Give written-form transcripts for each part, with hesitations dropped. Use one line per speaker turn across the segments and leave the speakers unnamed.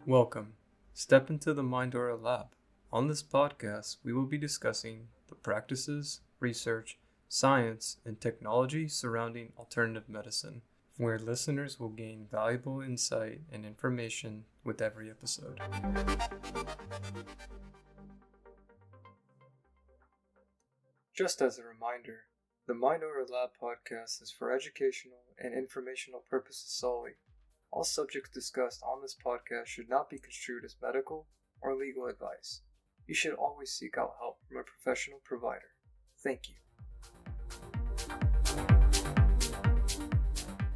Welcome. Step into the Mindora Lab. On this podcast, we will be discussing the practices, research, science, and technology surrounding alternative medicine, where listeners will gain valuable insight and information with every episode. Just as a reminder, the Mindora Lab podcast is for educational and informational purposes solely. All subjects discussed on this podcast should not be construed as medical or legal advice. You should always seek out help from a professional provider. Thank you.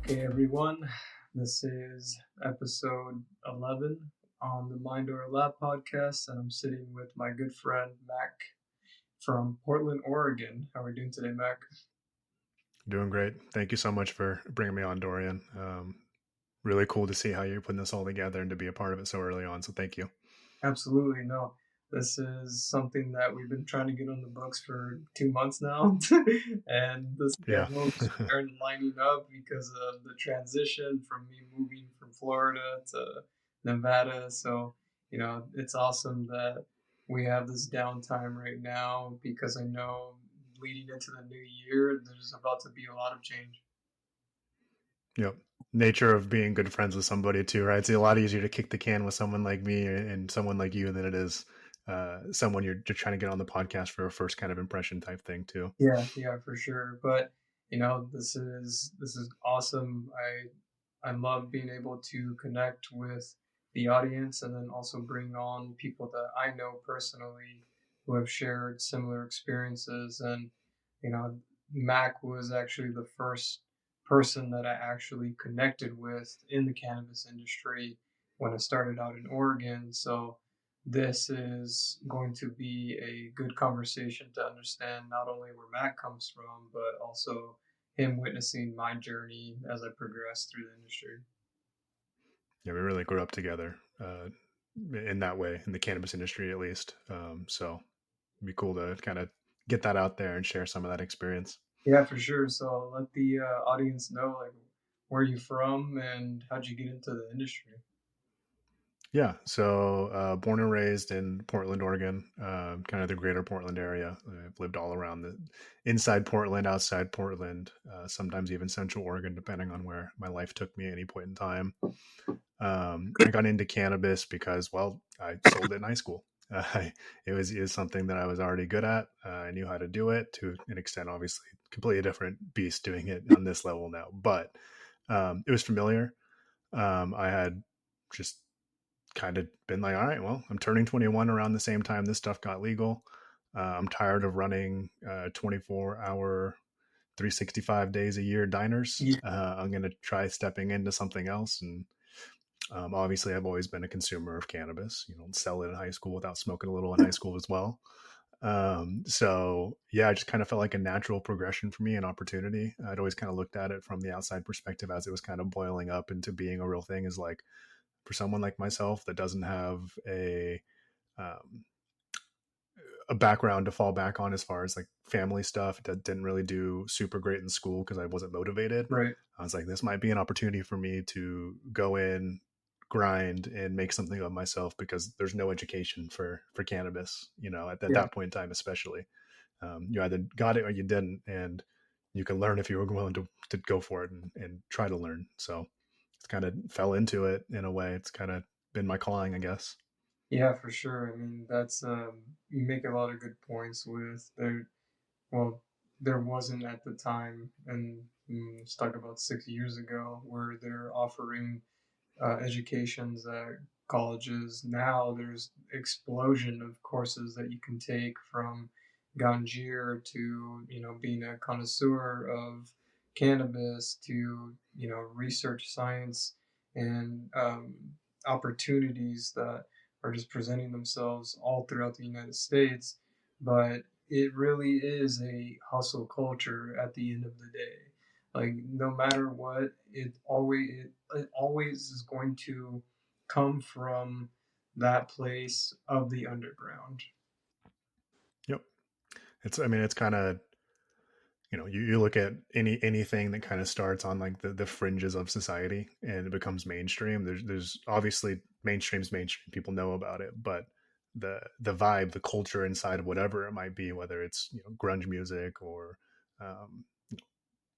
Okay, everyone. This is episode 11 on the Mindora Lab podcast, and I'm sitting with my good friend, Mac, from Portland, Oregon. How are we doing today, Mac?
Doing great. Thank you so much for bringing me on, Dorian. Really cool to see how you're putting this all together and to be a part of it so early on. So thank you.
Absolutely. No, this is something that we've been trying to get on the books for 2 months now. And the schedules aren't lining up because of the transition from me moving from Florida to Nevada. So, it's awesome that we have this downtime right now because I know leading into the new year, there's about to be a lot of change.
Yep. Nature of being good friends with somebody too, right? It's a lot easier to kick the can with someone like me and someone like you than it is someone you're trying to get on the podcast for a first kind of impression type thing too.
Yeah, for sure. But this is awesome. I love being able to connect with the audience and then also bring on people that I know personally who have shared similar experiences. And Mac was actually the first person that I actually connected with in the cannabis industry when I started out in Oregon. So this is going to be a good conversation to understand not only where Mac comes from, but also him witnessing my journey as I progressed through the industry.
Yeah, we really grew up together in that way, in the cannabis industry at least. So it'd be cool to kind of get that out there and share some of that experience.
Yeah, for sure. So let the audience know, like, where you from and how'd you get into the industry?
Yeah, so born and raised in Portland, Oregon, kind of the greater Portland area. I've lived all around the inside Portland, outside Portland, sometimes even Central Oregon, depending on where my life took me at any point in time. I got into cannabis because, well, I sold it in high school. It was something that I was already good at. I knew how to do it to an extent, obviously, completely different beast doing it on this level now, but it was familiar. I had just kind of been like, all right, well, I'm turning 21 around the same time this stuff got legal. I'm tired of running 24-hour, 365 days a year diners. I'm going to try stepping into something else. And obviously, I've always been a consumer of cannabis. You don't sell it in high school without smoking a little in high school as well. So yeah, it just kind of felt like a natural progression for me, an opportunity. I'd always kind of looked at it from the outside perspective as it was kind of boiling up into being a real thing, is like, for someone like myself that doesn't have a background to fall back on as far as like family stuff, that didn't really do super great in school because I wasn't motivated.
Right.
I was like, this might be an opportunity for me to go in, grind, and make something of myself, because there's no education for cannabis, at that point in time, especially. You either got it or you didn't, and you can learn if you were willing to go for it and try to learn. So it's kind of fell into it in a way. It's kind of been my calling, I guess.
Yeah, for sure. I mean, that's you make a lot of good points with there. Well, there wasn't at the time, and let's talk about 6 years ago, where they're offering educations at colleges. Now there's explosion of courses that you can take, from ganjier to being a connoisseur of cannabis to research science and opportunities that are just presenting themselves all throughout the United States. But it really is a hustle culture at the end of the day. Like, no matter what, it always is going to come from that place of the underground.
Yep. It's kind of, you look at anything that kind of starts on like the fringes of society and it becomes mainstream. There's obviously mainstream's mainstream. People know about it, but the vibe, the culture inside of whatever it might be, whether it's grunge music or um,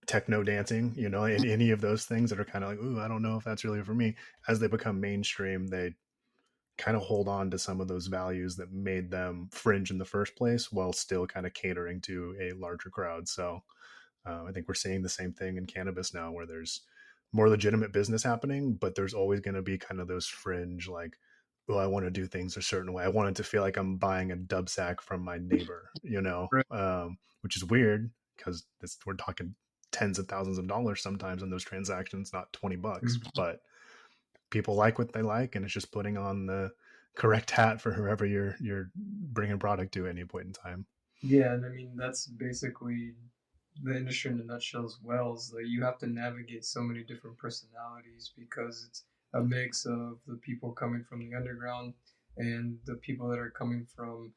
techno dancing, and any of those things that are kind of like, ooh, I don't know if that's really for me. As they become mainstream, they kind of hold on to some of those values that made them fringe in the first place while still kind of catering to a larger crowd. So I think we're seeing the same thing in cannabis now, where there's more legitimate business happening, but there's always going to be kind of those fringe, like, oh, I want to do things a certain way. I want it to feel like I'm buying a dub sack from my neighbor,
Right.
which is weird because we're talking tens of thousands of dollars sometimes in those transactions, not $20,
Mhm.
but people like what they like, and it's just putting on the correct hat for whoever you're bringing product to at any point in time.
Yeah, and I mean that's basically the industry in a nutshell as well. Is like you have to navigate so many different personalities because it's a mix of the people coming from the underground and the people that are coming from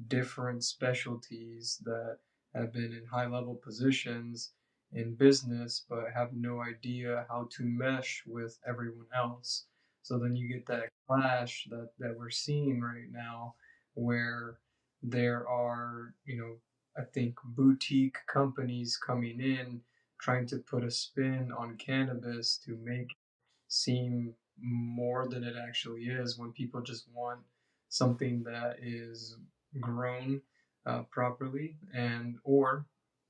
different specialties that have been in high level positions in business but have no idea how to mesh with everyone else. So then you get that clash that we're seeing right now where there are, I think boutique companies coming in trying to put a spin on cannabis to make it seem more than it actually is when people just want something that is grown properly and or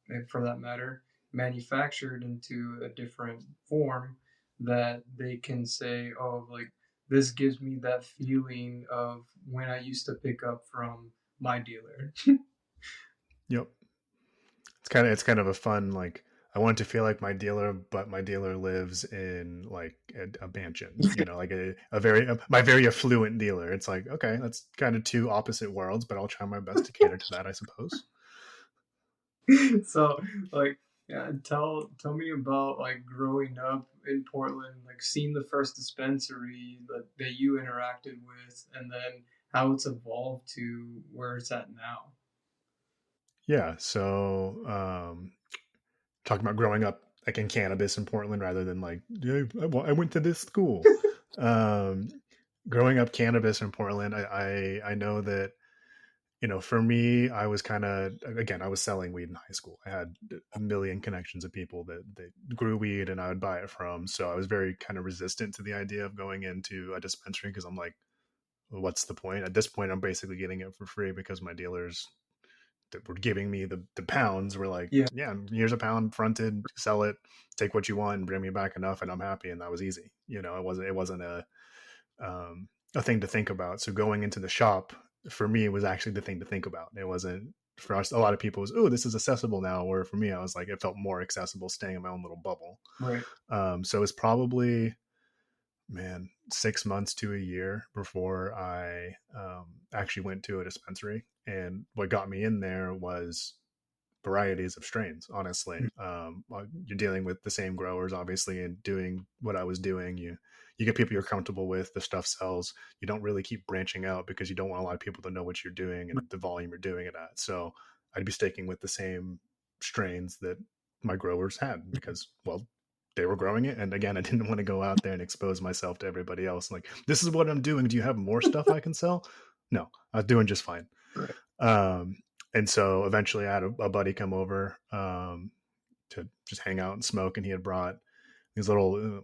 and for that matter manufactured into a different form that they can say, oh, like this gives me that feeling of when I used to pick up from my dealer.
Yep. It's kind of a fun, like, I want it to feel like my dealer, but my dealer lives in like a mansion, like a very my very affluent dealer. It's like, okay, that's kind of two opposite worlds, but I'll try my best to cater to that, I suppose.
So like yeah, tell me about like growing up in Portland, like seeing the first dispensary that you interacted with and then how it's evolved to where it's at now.
Yeah. So talking about growing up like in cannabis in Portland rather than like, yeah, I went to this school. Um, growing up cannabis in Portland, I know that, for me, I was kind of, again, I was selling weed in high school. I had a million connections of people that grew weed and I would buy it from. So I was very kind of resistant to the idea of going into a dispensary because I'm like, well, what's the point? At this point, I'm basically getting it for free because my dealers that were giving me the pounds were like,
Yeah,
yeah, here's a pound fronted, sell it, take what you want and bring me back enough and I'm happy. And that was easy. It wasn't a thing to think about. So going into the shop for me was actually the thing to think about. It wasn't for us. A lot of people was, oh, this is accessible now. Where for me, I was like, it felt more accessible staying in my own little bubble.
right.
So it's probably, man, 6 months to a year before I actually went to a dispensary. And what got me in there was varieties of strains. Honestly, you're dealing with the same growers, obviously, and doing what I was doing. You get people you're comfortable with. The stuff sells. You don't really keep branching out because you don't want a lot of people to know what you're doing and the volume you're doing it at. So I'd be sticking with the same strains that my growers had because, well, they were growing it. And again, I didn't want to go out there and expose myself to everybody else. Like, this is what I'm doing. Do you have more stuff I can sell? No, I was doing just fine.
Right.
Um, and so eventually I had a buddy come over to just hang out and smoke, and he had brought these little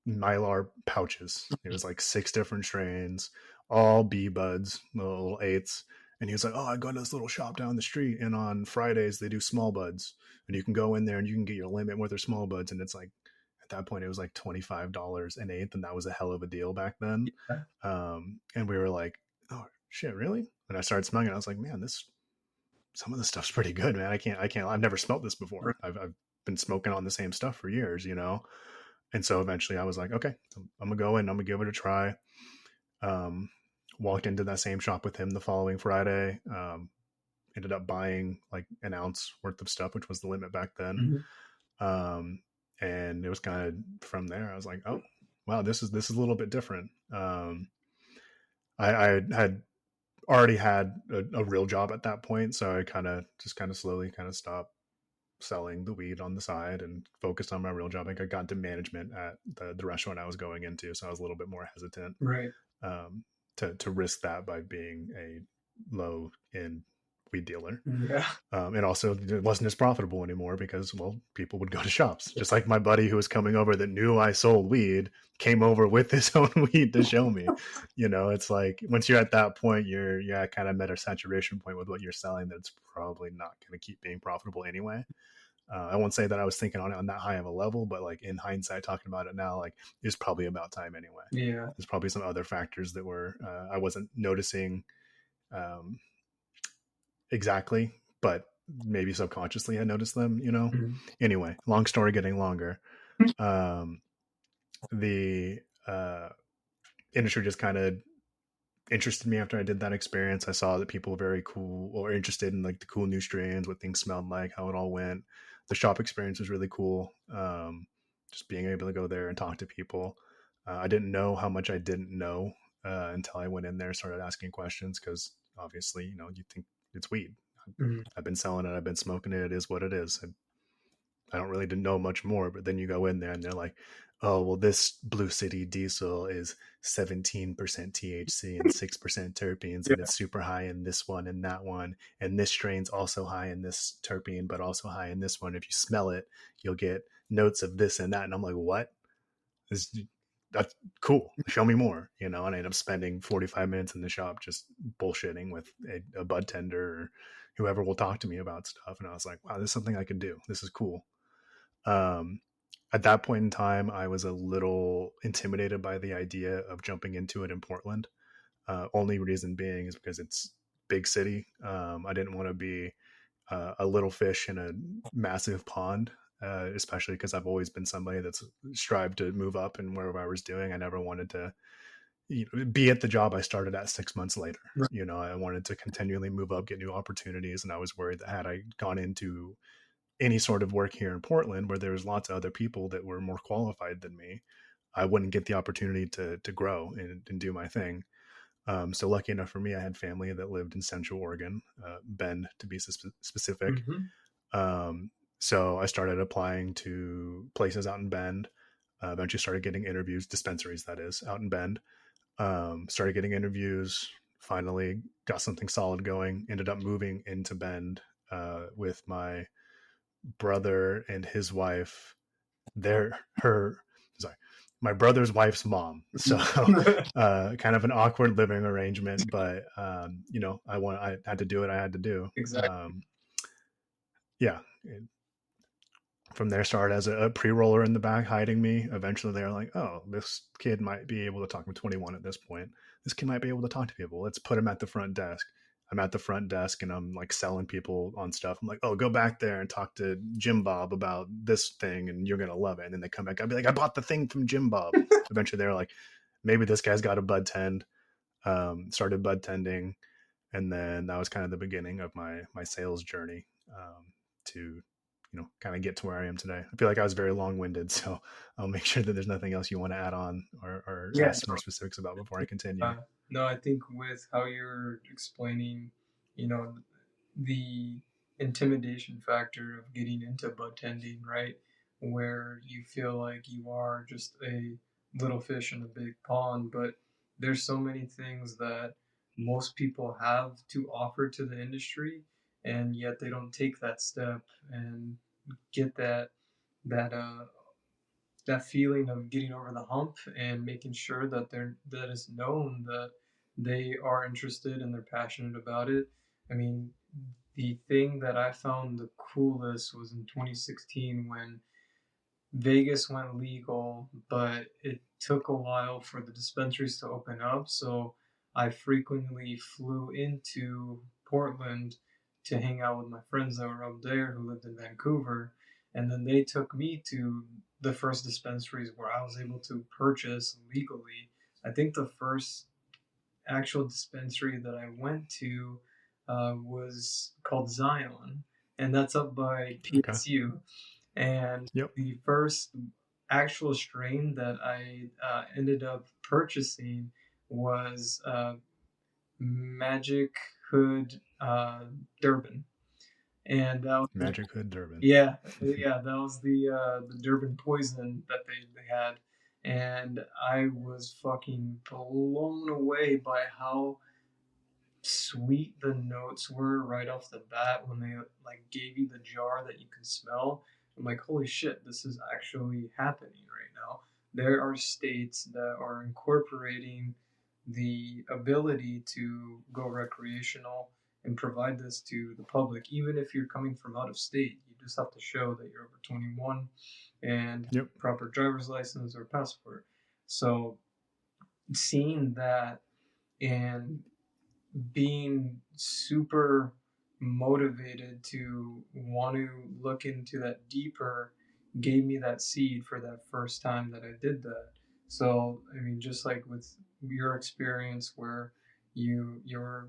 mylar pouches. It was like 6 different strains, all bee buds, little eighths. And he was like, "Oh, I go to this little shop down the street, and on Fridays they do small buds, and you can go in there and you can get your limit with their small buds." And it's like, at that point, it was like $25 an eighth, and that was a hell of a deal back then.
Yeah.
And we were like, "Oh shit, really?" And I started smelling it. I was like, "Man, this some of the stuff's pretty good, man. I can't. I've never smelled this before.
Right.
I've been smoking on the same stuff for years. And so eventually I was like, okay, I'm gonna go in. I'm gonna give it a try. Um, walked into that same shop with him the following Friday. Ended up buying like an ounce worth of stuff, which was the limit back then.
Mhm.
Um, and it was kind of from there. I was like, oh, wow, this is a little bit different. I had already had a real job at that point, so I kind of slowly kind of stopped selling the weed on the side and focused on my real job. I got into management at the restaurant I was going into, so I was a little bit more hesitant
Right.
um, to risk that by being a low end weed dealer.
Yeah.
And also, it wasn't as profitable anymore because, well, people would go to shops. Just like my buddy who was coming over that knew I sold weed came over with his own weed to show me. It's like once you're at that point, you're kind of at a saturation point with what you're selling that's probably not going to keep being profitable anyway. I won't say that I was thinking on it on that high of a level, but like in hindsight, talking about it now, like it's probably about time anyway.
Yeah.
There's probably some other factors that were I wasn't noticing um, exactly, but maybe subconsciously I noticed them.
Mhm.
Anyway, long story getting longer. Um, the industry just kind of interested me after I did that experience. I saw that people were very cool or interested in like the cool new strains, what things smelled like, how it all went. The shop experience was really cool. Just being able to go there and talk to people. I didn't know how much I didn't know until I went in there and started asking questions because obviously, you think it's weed.
Mhm.
I've been selling it. I've been smoking it. It is what it is. I don't really know much more, but then you go in there and they're like, oh, well, this Blue City Diesel is 17% THC and 6% terpenes, and
Yeah.
it's super high in this one and that one. And this strain's also high in this terpene, but also high in this one. If you smell it, you'll get notes of this and that. And I'm like, what? This, that's cool. Show me more, And I ended up spending 45 minutes in the shop just bullshitting with a bud tender or whoever will talk to me about stuff. And I was like, wow, this is something I could do. This is cool. Um, at that point in time, I was a little intimidated by the idea of jumping into it in Portland. Only reason being is because it's big city. I didn't want to be a little fish in a massive pond, especially because I've always been somebody that's strived to move up in wherever I was doing. I never wanted to be at the job I started at 6 months later.
Right.
I wanted to continually move up, get new opportunities, and I was worried that had I gone into any sort of work here in Portland where there was lots of other people that were more qualified than me, I wouldn't get the opportunity to grow and do my thing. So lucky enough for me, I had family that lived in Central Oregon, Bend to be specific.
Mhm.
Um, so I started applying to places out in Bend. Eventually started getting interviews, dispensaries that is, out in Bend. Started getting interviews. Finally got something solid going. Ended up moving into Bend with my brother and his wife, they're her sorry, my brother's wife's mom. So
Mhm.
kind of an awkward living arrangement, but I had to do what I had to do.
Exactly.
Yeah. From there started as a pre-roller in the back hiding me. Eventually they're like, oh, this kid might be able to talk. I'm 21 at this point. This kid might be able to talk to people. Let's put him at the front desk. I'm at the front desk and I'm like selling people on stuff. I'm like, oh, go back there and talk to Jim Bob about this thing and you're gonna love it. And then they come back, I'd be like, I bought the thing from Jim Bob. Eventually they're like, maybe this guy's got a bud tend. Started bud tending, and then that was kind of the beginning of my sales journey, to kind of get to where I am today. I feel like I was very long-winded, so I'll make sure that there's nothing else you want to add on or
Yeah.
ask more specifics about before I continue.
Uh, no, I think with how you're explaining, you know, the intimidation factor of getting into bud tending, right? Where you feel like you are just a little fish in a big pond, but there's so many things that most people have to offer to the industry, and yet they don't take that step and get that that feeling of getting over the hump and making sure that that is known that they are interested and they're passionate about it. I mean, the thing that I found the coolest was in 2016 when Vegas went legal, but it took a while for the dispensaries to open up. So I frequently flew into Portland to hang out with my friends that were up there who lived in Vancouver. And then they took me to the first dispensaries where I was able to purchase legally. I think the first actual dispensary that I went to was called Zion, and that's up by
Okay.
PSU. And
Yep.
the first actual strain that I ended up purchasing was Magic Hood Durban. and that was,
Magic Hood Durban.
yeah, yeah, that was the Durban poison that they had, and I was fucking blown away by how sweet the notes were right off the bat when they like gave you the jar that you can smell. I'm like, holy shit, this is actually happening right now. There are states that are incorporating the ability to go recreational and provide this to the public, even if you're coming from out of state. You just have to show that you're over 21 and
Yep.
proper driver's license or passport. So seeing that and being super motivated to want to look into that deeper gave me that seed for that first time that I did that. So I mean, just like with your experience where you're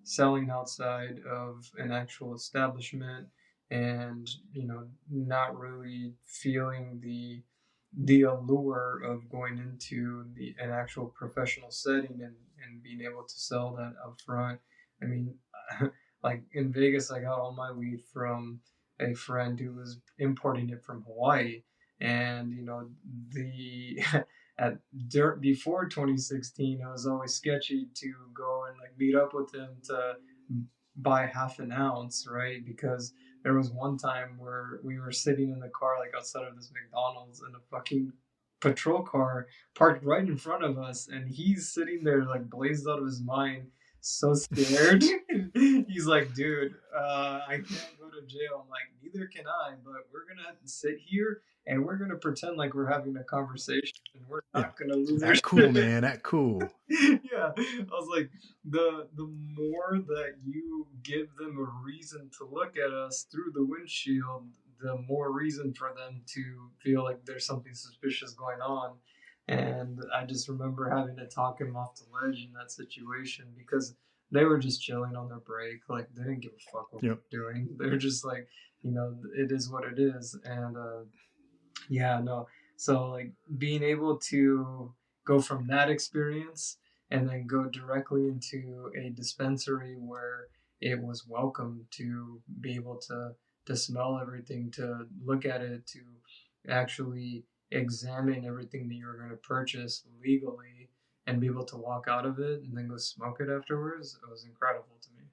selling outside of an actual establishment and not really feeling the allure of going into an actual professional setting and being able to sell that up front. I mean, like in Vegas, I got all my weed from a friend who was importing it from Hawaii, and the at dirt before 2016, it was always sketchy to go and like meet up with him to buy half an ounce, right? Because there was one time where we were sitting in the car like outside of this McDonald's and a fucking patrol car parked right in front of us, and he's sitting there like blazed out of his mind, so scared. He's like, dude, I can't go to jail. I'm like, neither can I, but we're gonna sit here and we're gonna pretend like we're having a conversation and we're
Yeah.
not gonna lose our
Act cool,
shit.
man. Act cool.
Yeah, I was like, the more that you give them a reason to look at us through the windshield, the more reason for them to feel like there's something suspicious going on. And I just remember having to talk him off the ledge in that situation because they were just chilling on their break. Like they didn't give a fuck what
Yep.
we were doing. They're just like, it is what it is. And yeah, no. So like being able to go from that experience and then go directly into a dispensary where it was welcome to be able to smell everything, to look at it, to actually examine everything that you're going to purchase legally and be able to walk out of it and then go smoke it afterwards. It was incredible to me.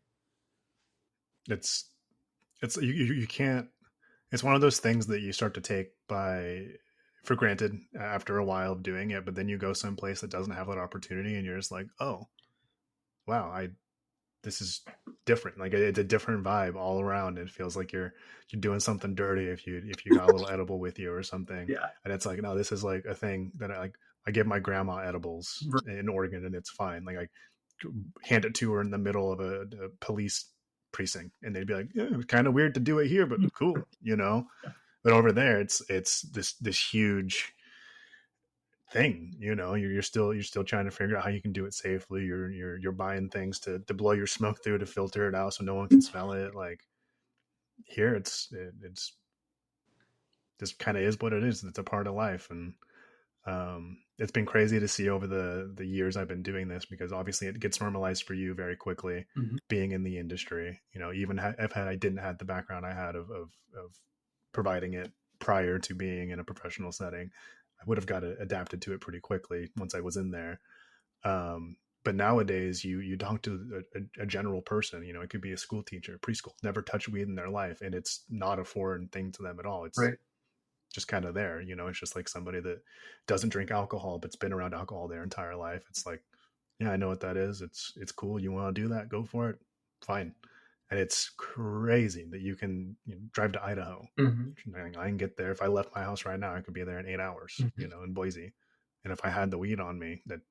It's you can't. It's one of those things that you start to take for granted after a while of doing it, but then you go someplace that doesn't have that opportunity, and you're just like, oh wow, I this is different. Like it's a different vibe all around. It feels like you're doing something dirty if you got a little edible with you or something.
Yeah.
And it's like, no, this is like a thing that I give my grandma edibles in Oregon and it's fine. Like I hand it to her in the middle of a police precinct and they'd be like, yeah, it's kind of weird to do it here, but cool, you know. But over there, it's this huge thing, you know. You're still trying to figure out how you can do it safely. You're buying things to blow your smoke through to filter it out so no one can smell it. Like here, it's just kind of is what it is. It's a part of life, and it's been crazy to see over the years I've been doing this because obviously it gets normalized for you very quickly,
Mm-hmm.
being in the industry. You know, even if I didn't have the background I had of providing it prior to being in a professional setting, I would have got adapted to it pretty quickly once I was in there. But nowadays, you talk to a general person. You know, it could be a school teacher, preschool, never touched weed in their life, and it's not a foreign thing to them at all. It's
Right.
just kind of there. You know, it's just like somebody that doesn't drink alcohol but's been around alcohol their entire life. It's like, yeah, I know what that is. It's cool. You want to do that? Go for it. Fine. And it's crazy that you can drive to Idaho.
Mm-hmm.
I can get there. If I left my house right now, I could be there in 8 hours,
Mm-hmm.
in Boise. And if I had the weed on me, that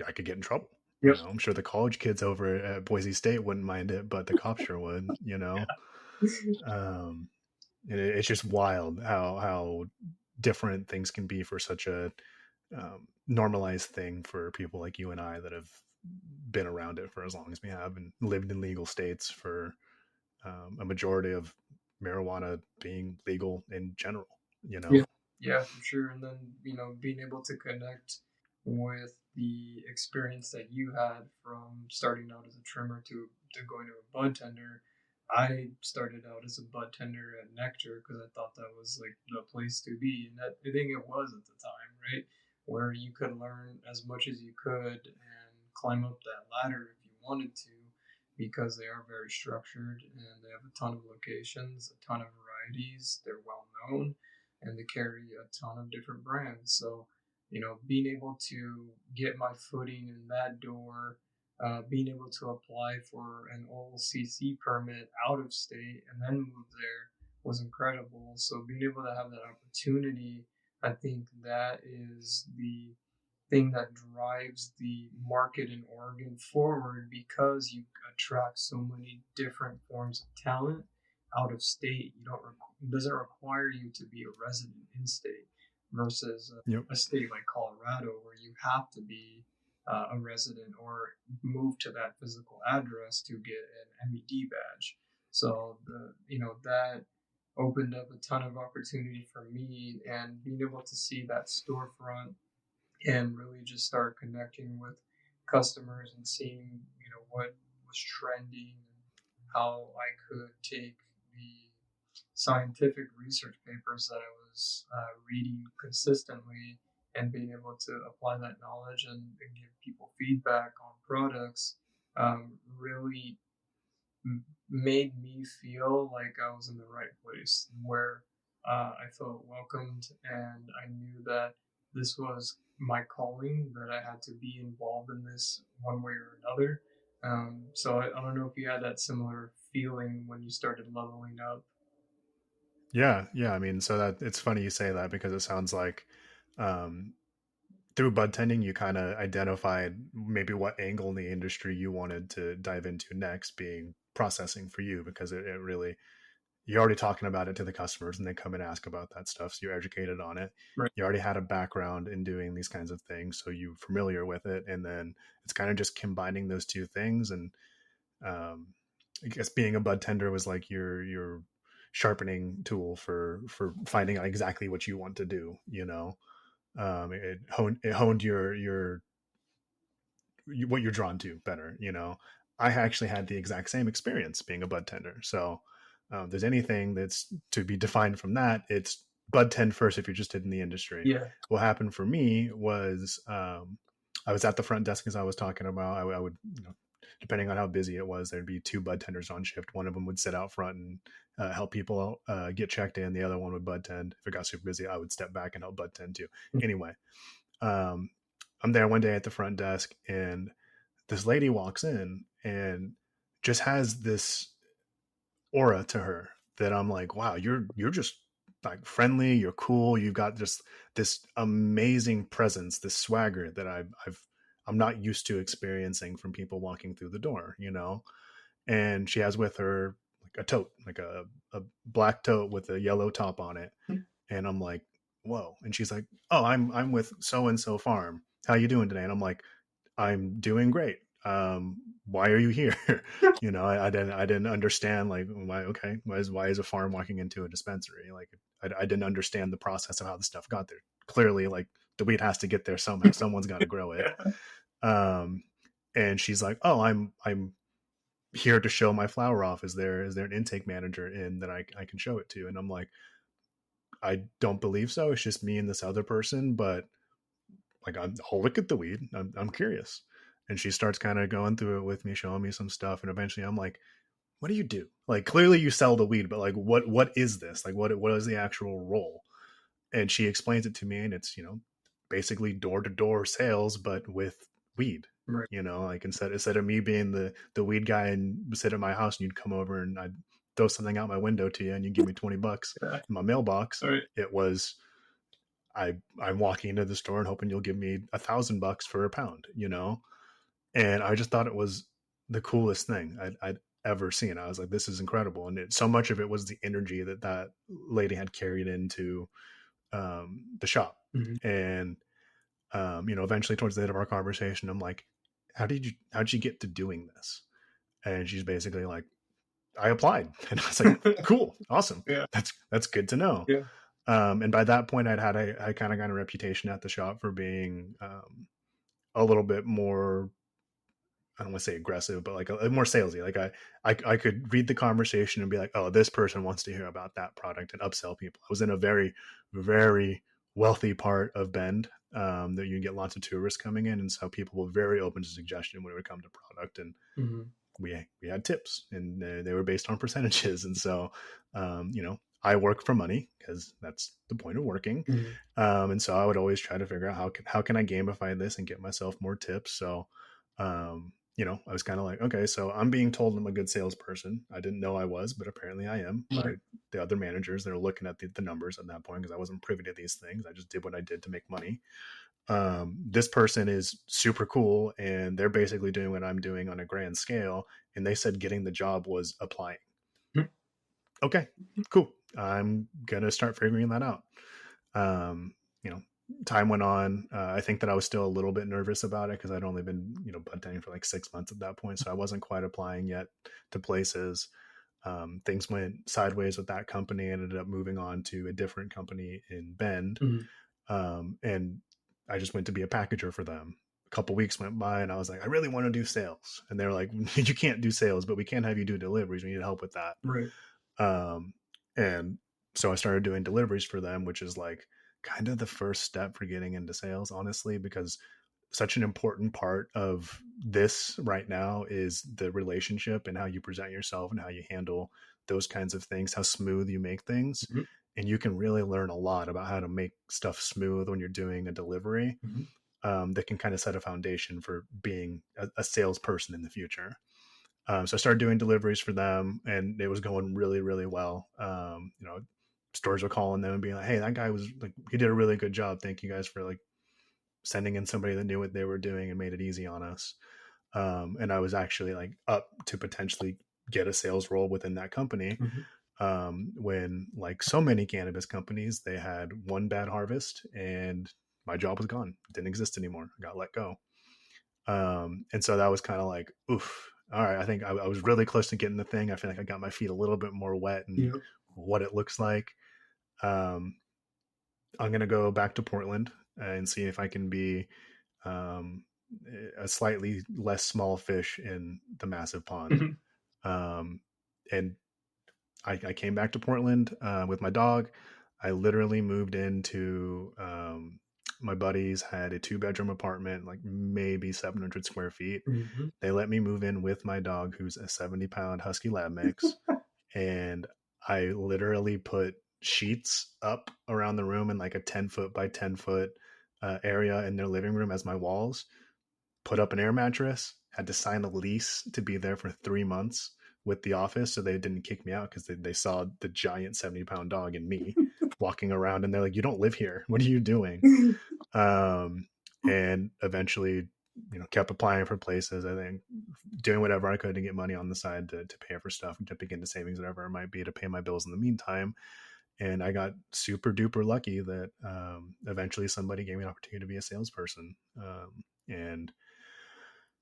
I could get in trouble.
Yep.
I'm sure the college kids over at Boise State wouldn't mind it, but the cops sure would, Um, and it's just wild how different things can be for such a normalized thing for people like you and I that have been around it for as long as we have and lived in legal states for a majority of marijuana being legal in general.
Yeah. Yeah, for sure. And then, being able to connect with the experience that you had from starting out as a trimmer to going to a bud tender. I started out as a bud tender at Nectar because I thought that was like the place to be, and that I think it was at the time, right? Where you could learn as much as you could and climb up that ladder if you wanted to, because they are very structured and they have a ton of locations, a ton of varieties. They're well known, and they carry a ton of different brands. So, being able to get my footing in that door, being able to apply for an OLCC permit out of state and then move there was incredible. So being able to have that opportunity, I think that is the thing that drives the market in Oregon forward, because you attract so many different forms of talent out of state. It doesn't require you to be a resident in state versus
Yep.
a state like Colorado where you have to be a resident or move to that physical address to get an MED badge. So that opened up a ton of opportunity for me, and being able to see that storefront and really just start connecting with customers and seeing what was trending and how I could take the scientific research papers that I was reading consistently and being able to apply that knowledge and give people feedback on products, really made me feel like I was in the right place where I felt welcomed, and I knew that this was my calling, that I had to be involved in this one way or another. So I don't know if you had that similar feeling when you started leveling up.
Yeah, yeah. I mean, so that it's funny you say that because it sounds like um, through bud tending, you kind of identified maybe what angle in the industry you wanted to dive into next, being processing for you, because it really, you're already talking about it to the customers and they come and ask about that stuff. So you're educated on it.
Right.
You already had a background in doing these kinds of things. So you're familiar with it. And then it's kind of just combining those two things. And um, I guess being a bud tender was like your sharpening tool for finding out exactly what you want to do. It honed your what you're drawn to better. I actually had the exact same experience being a bud tender. So there's anything that's to be defined from that, it's bud tend first if you're interested in the industry.
Yeah.
What happened for me was I was at the front desk, as I was talking about. I would, depending on how busy it was, there'd be two bud tenders on shift. One of them would sit out front and help people get checked in. The other one would bud tend. If it got super busy, I would step back and help bud tend too. Anyway, um, I'm there one day at the front desk, and this lady walks in and just has this aura to her that I'm like, wow, you're just like friendly, you're cool, you've got just this amazing presence, this swagger that I'm not used to experiencing from people walking through the door. And she has with her like a tote, like a black tote with a yellow top on it. And I'm like, whoa. And she's like, oh, I'm with so and so farm. How you doing today? And I'm like, I'm doing great. Why are you here? I didn't understand, like, why is a farm walking into a dispensary? Like, I didn't understand the process of how the stuff got there. Clearly, like, the weed has to get there somehow. Someone's got to grow it. Um, and she's like, oh, I'm here to show my flower off. Is there an intake manager in that I can show it to? And I'm like, I don't believe so. It's just me and this other person, but like, I'll look at the weed. I'm curious. And she starts kind of going through it with me, showing me some stuff. And eventually I'm like, what do you do? Like, clearly you sell the weed, but like, what is this? Like, what is the actual role? And she explains it to me, and it's, basically door to door sales, but with weed.
Right.
Like, instead of me being the weed guy and sit at my house and you'd come over and I'd throw something out my window to you and you give me $20
Yeah.
in my mailbox.
All right.
It was, I'm walking into the store and hoping you'll give me $1,000 for a pound. And I just thought it was the coolest thing I'd ever seen. I was like, this is incredible. And so much of it was the energy that lady had carried into the shop.
Mm-hmm.
And eventually towards the end of our conversation, I'm like, how'd you get to doing this? And she's basically like, I applied. And I was like, cool, awesome.
Yeah.
That's good to know.
Yeah.
And by that point, I kind of got a reputation at the shop for being a little bit more, I don't want to say aggressive, but like a more salesy. Like I could read the conversation and be like, oh, this person wants to hear about that product and upsell people. I was in a very, very wealthy part of Bend that you can get lots of tourists coming in. And so people were very open to suggestion when it would come to product. And
Mm-hmm.
we had tips and they were based on percentages. And so, I work for money because that's the point of working.
Mm-hmm.
And so I would always try to figure out how can I gamify this and get myself more tips. So, I was kind of like, okay, so I'm being told I'm a good salesperson. I didn't know I was, but apparently I am by
Right.
the other managers that are looking at the numbers at that point because I wasn't privy to these things. I just did what I did to make money. This person is super cool and they're basically doing what I'm doing on a grand scale. And they said getting the job was applying. Okay, cool. I'm going to start figuring that out. Um, you know, Time went on. I think that I was still a little bit nervous about it because I'd only been, bartending for like 6 months at that point. So I wasn't quite applying yet to places. Things went sideways with that company. I ended up moving on to a different company in Bend.
Mm-hmm.
And I just went to be a packager for them. A couple weeks went by and I was like, I really want to do sales. And they're like, you can't do sales, but we can't have you do deliveries. We need help with that.
Right.
And so I started doing deliveries for them, which is like kind of the first step for getting into sales, honestly, because such an important part of this right now is the relationship and how you present yourself and how you handle those kinds of things, how smooth you make things.
Mm-hmm.
And you can really learn a lot about how to make stuff smooth when you're doing a delivery,
Mm-hmm.
that can kind of set a foundation for being a salesperson in the future. So I started doing deliveries for them, and it was going really, really well. Stores were calling them and being like, "Hey, that guy was like, he did a really good job. Thank you guys for like sending in somebody that knew what they were doing and made it easy on us." And I was actually like up to potentially get a sales role within that company.
Mm-hmm.
When like so many cannabis companies, they had one bad harvest and my job was gone. It didn't exist anymore. I got let go. And so that was kind of like, oof. All right, I think I was really close to getting the thing. I feel like I got my feet a little bit more wet and
Yep.
what it looks like. Um, I'm gonna go back to Portland and see if I can be um, a slightly less small fish in the massive pond.
Mm-hmm.
Um, and I came back to Portland with my dog. I literally moved into my buddies had a 2-bedroom apartment, like maybe 700 square feet.
Mm-hmm.
They let me move in with my dog, who's a 70-pound husky lab mix. And I literally put sheets up around the room in like a 10-foot by 10-foot area in their living room as my walls, put up an air mattress, had to sign a lease to be there for 3 months with the office so they didn't kick me out because they saw the giant 70-pound dog and me walking around and they're like, you don't live here. What are you doing? And eventually, kept applying for places. I think doing whatever I could to get money on the side to pay for stuff and dipping into savings, whatever it might be, to pay my bills in the meantime. And I got super duper lucky that eventually somebody gave me an opportunity to be a salesperson. And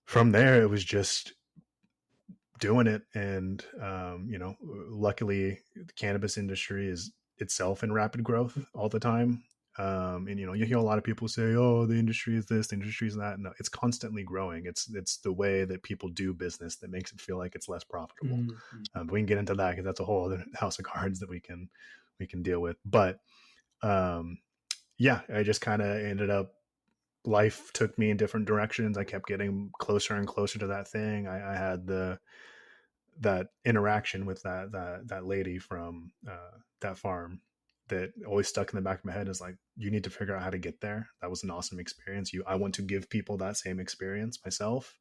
from there, it was just doing it. And, luckily, the cannabis industry is itself in rapid growth all the time. And you hear a lot of people say, "Oh, the industry is this, the industry is that." No, it's constantly growing. It's the way that people do business that makes it feel like it's less profitable.
Mm-hmm.
But we can get into that because that's a whole other house of cards that we can deal with. But yeah, I just kind of ended up. Life took me in different directions. I kept getting closer and closer to that thing. I had that interaction with that lady from that farm that always stuck in the back of my head is like, you need to figure out how to get there. That was an awesome experience. I want to give people that same experience myself,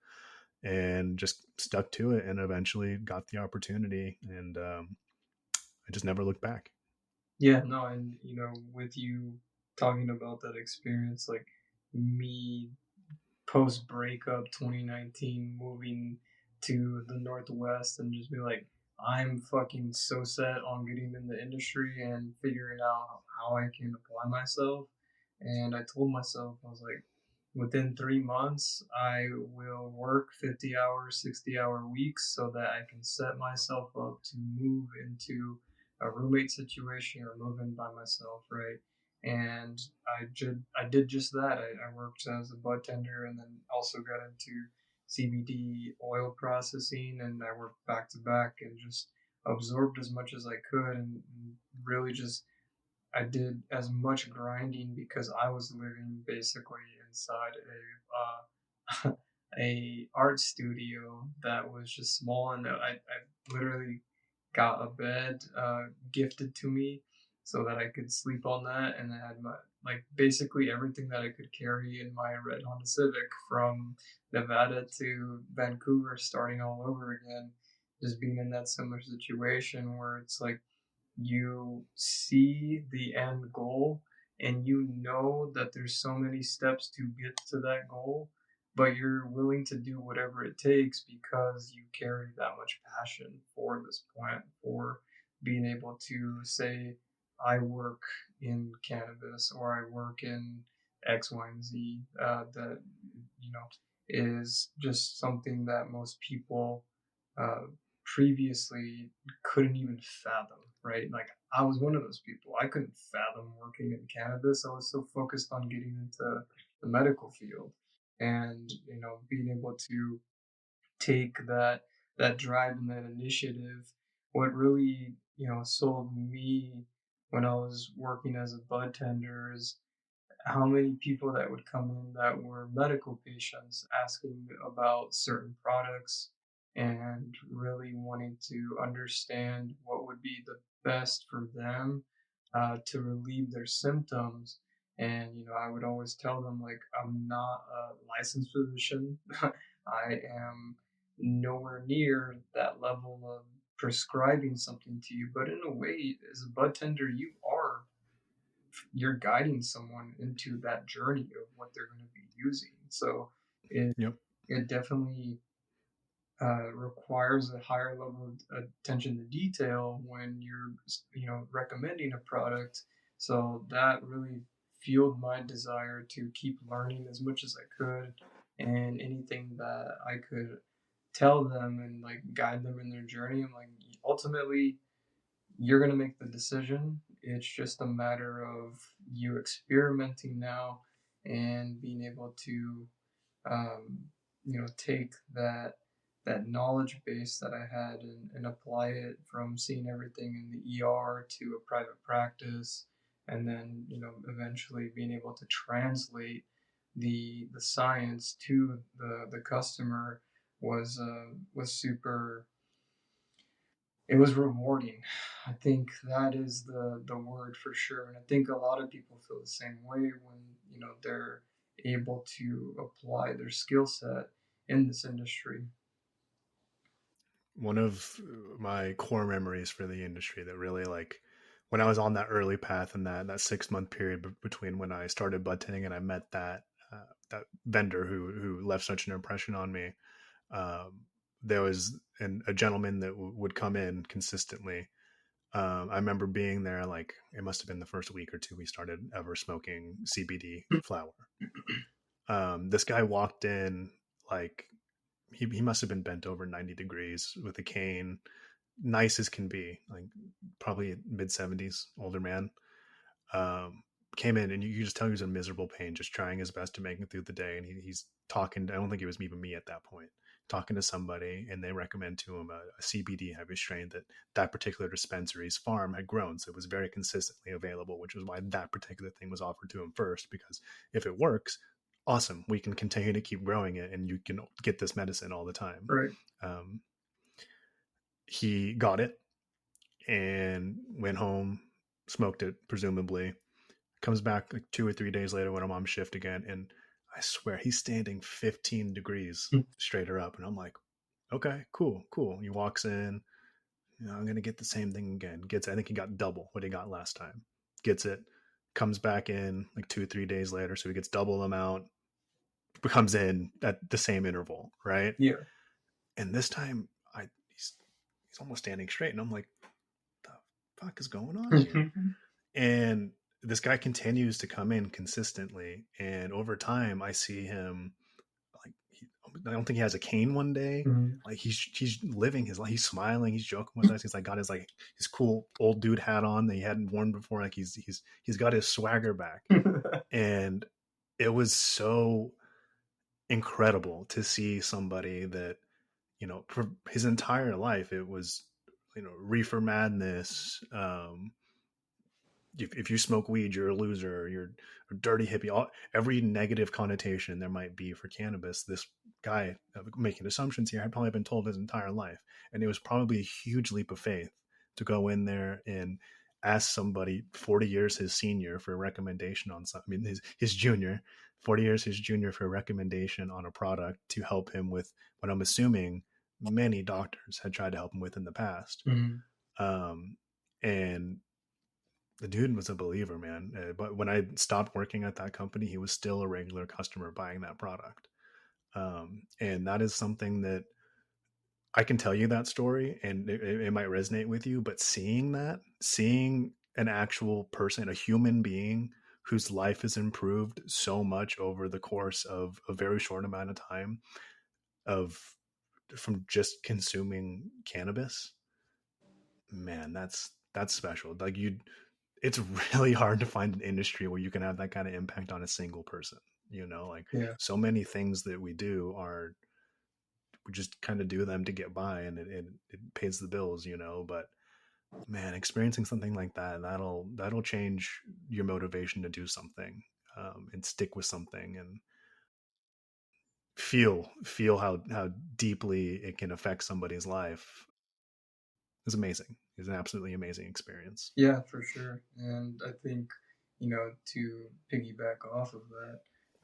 and just stuck to it and eventually got the opportunity. And I just never looked back.
Yeah, no, and with you talking about that experience, like me post breakup 2019 moving to the Northwest and just be like, I'm fucking so set on getting in the industry and figuring out how I can apply myself. And I told myself, I was like, within 3 months, I will work 50 hours, 60-hour weeks so that I can set myself up to move into a roommate situation or move in by myself, right? And I did just that. I worked as a bud tender and then also got into CBD oil processing, and I worked back to back and just absorbed as much as I could, and really just I did as much grinding because I was living basically inside a art studio that was just small, and I literally got a bed gifted to me so that I could sleep on that, and I had my like basically everything that I could carry in my red Honda Civic from Nevada to Vancouver, starting all over again. Just being in that similar situation where it's like you see the end goal and you know that there's so many steps to get to that goal, but you're willing to do whatever it takes because you carry that much passion for this plant, for being able to say, I work in cannabis or I work in X, Y, and Z, that, you know, is just something that most people uh, previously couldn't even fathom, right? Like I was one of those people. I couldn't fathom working in cannabis. I was so focused on getting into the medical field and, being able to take that drive and that initiative. What really, sold me when I was working as a bud tender is how many people that would come in that were medical patients asking about certain products and really wanting to understand what would be the best for them to relieve their symptoms. And I would always tell them like I'm not a licensed physician. I am nowhere near that level of prescribing something to you, but in a way, as a bud tender, you're guiding someone into that journey of what they're going to be using. So it
Yep.
it definitely requires a higher level of attention to detail when you're recommending a product. So that really fueled my desire to keep learning as much as I could, and anything that I could tell them and like guide them in their journey. I'm like, ultimately you're going to make the decision. It's just a matter of you experimenting now and being able to, um, take that knowledge base that I had and apply it from seeing everything in the ER to a private practice, and then eventually being able to translate the science to the customer was super, it was rewarding. I think that is the word for sure, and I think a lot of people feel the same way when they're able to apply their skill set in this industry.
One of my core memories for the industry that really like when I was on that early path and that 6 month period between when I started bud tending and I met that vendor who left such an impression on me. Um, there was a gentleman that would come in consistently. I remember being there, like it must have been the first week or two we started ever smoking CBD flower. This guy walked in like he must have been bent over 90 degrees with a cane, nice as can be, like probably mid 70s, older man. Um, Came in and you just tell he was in miserable pain, just trying his best to make it through the day. And he's talking. I don't think it was even me at that point. Talking to somebody, and they recommend to him a CBD heavy strain that particular dispensary's farm had grown, so it was very consistently available, which was why that particular thing was offered to him first. Because if it works, awesome, we can continue to keep growing it, and you can get this medicine all the time.
Right.
Um, he got it and went home, smoked it, presumably. Comes back like 2 or 3 days later when I'm on shift again, and I swear he's standing 15 degrees straighter up, and I'm like, okay, cool, cool. He walks in, I'm gonna get the same thing again. Gets, I think he got double what he got last time. Gets it, comes back in like 2 or 3 days later, so he gets double the amount. Comes in at the same interval, right?
Yeah.
And this time, he's almost standing straight, and I'm like, the fuck is going on here? And this guy continues to come in consistently, and over time I see him like I don't think he has a cane one day.
Mhm.
Like he's living his life. He's smiling. He's joking with us. He's like got his cool old dude hat on that he hadn't worn before. Like he's got his swagger back, and it was so incredible to see somebody that, for his entire life it was, reefer madness. If you smoke weed, you're a loser, you're a dirty hippie, every negative connotation there might be for cannabis. This guy, making assumptions here, had probably been told his entire life. And it was probably a huge leap of faith to go in there and ask somebody 40 years his senior for a recommendation on something. I mean, his junior, 40 years his junior, for a recommendation on a product to help him with what I'm assuming many doctors had tried to help him with in the past.
Mhm.
Um, and the dude was a believer, man. But when I stopped working at that company, he was still a regular customer buying that product. And that is something that I can tell you that story and it might resonate with you, but seeing an actual person, a human being whose life has improved so much over the course of a very short amount of time, of from just consuming cannabis, man, that's special. Like, it's really hard to find an industry where you can have that kind of impact on a single person. Like,
Yeah.
so many things that we do are, we just kind of do them to get by, and it pays the bills. But man, experiencing something like that, that'll change your motivation to do something, and stick with something, and feel how deeply it can affect somebody's life. Is amazing. It's an absolutely amazing experience.
Yeah, for sure. And I think, to piggyback off of that,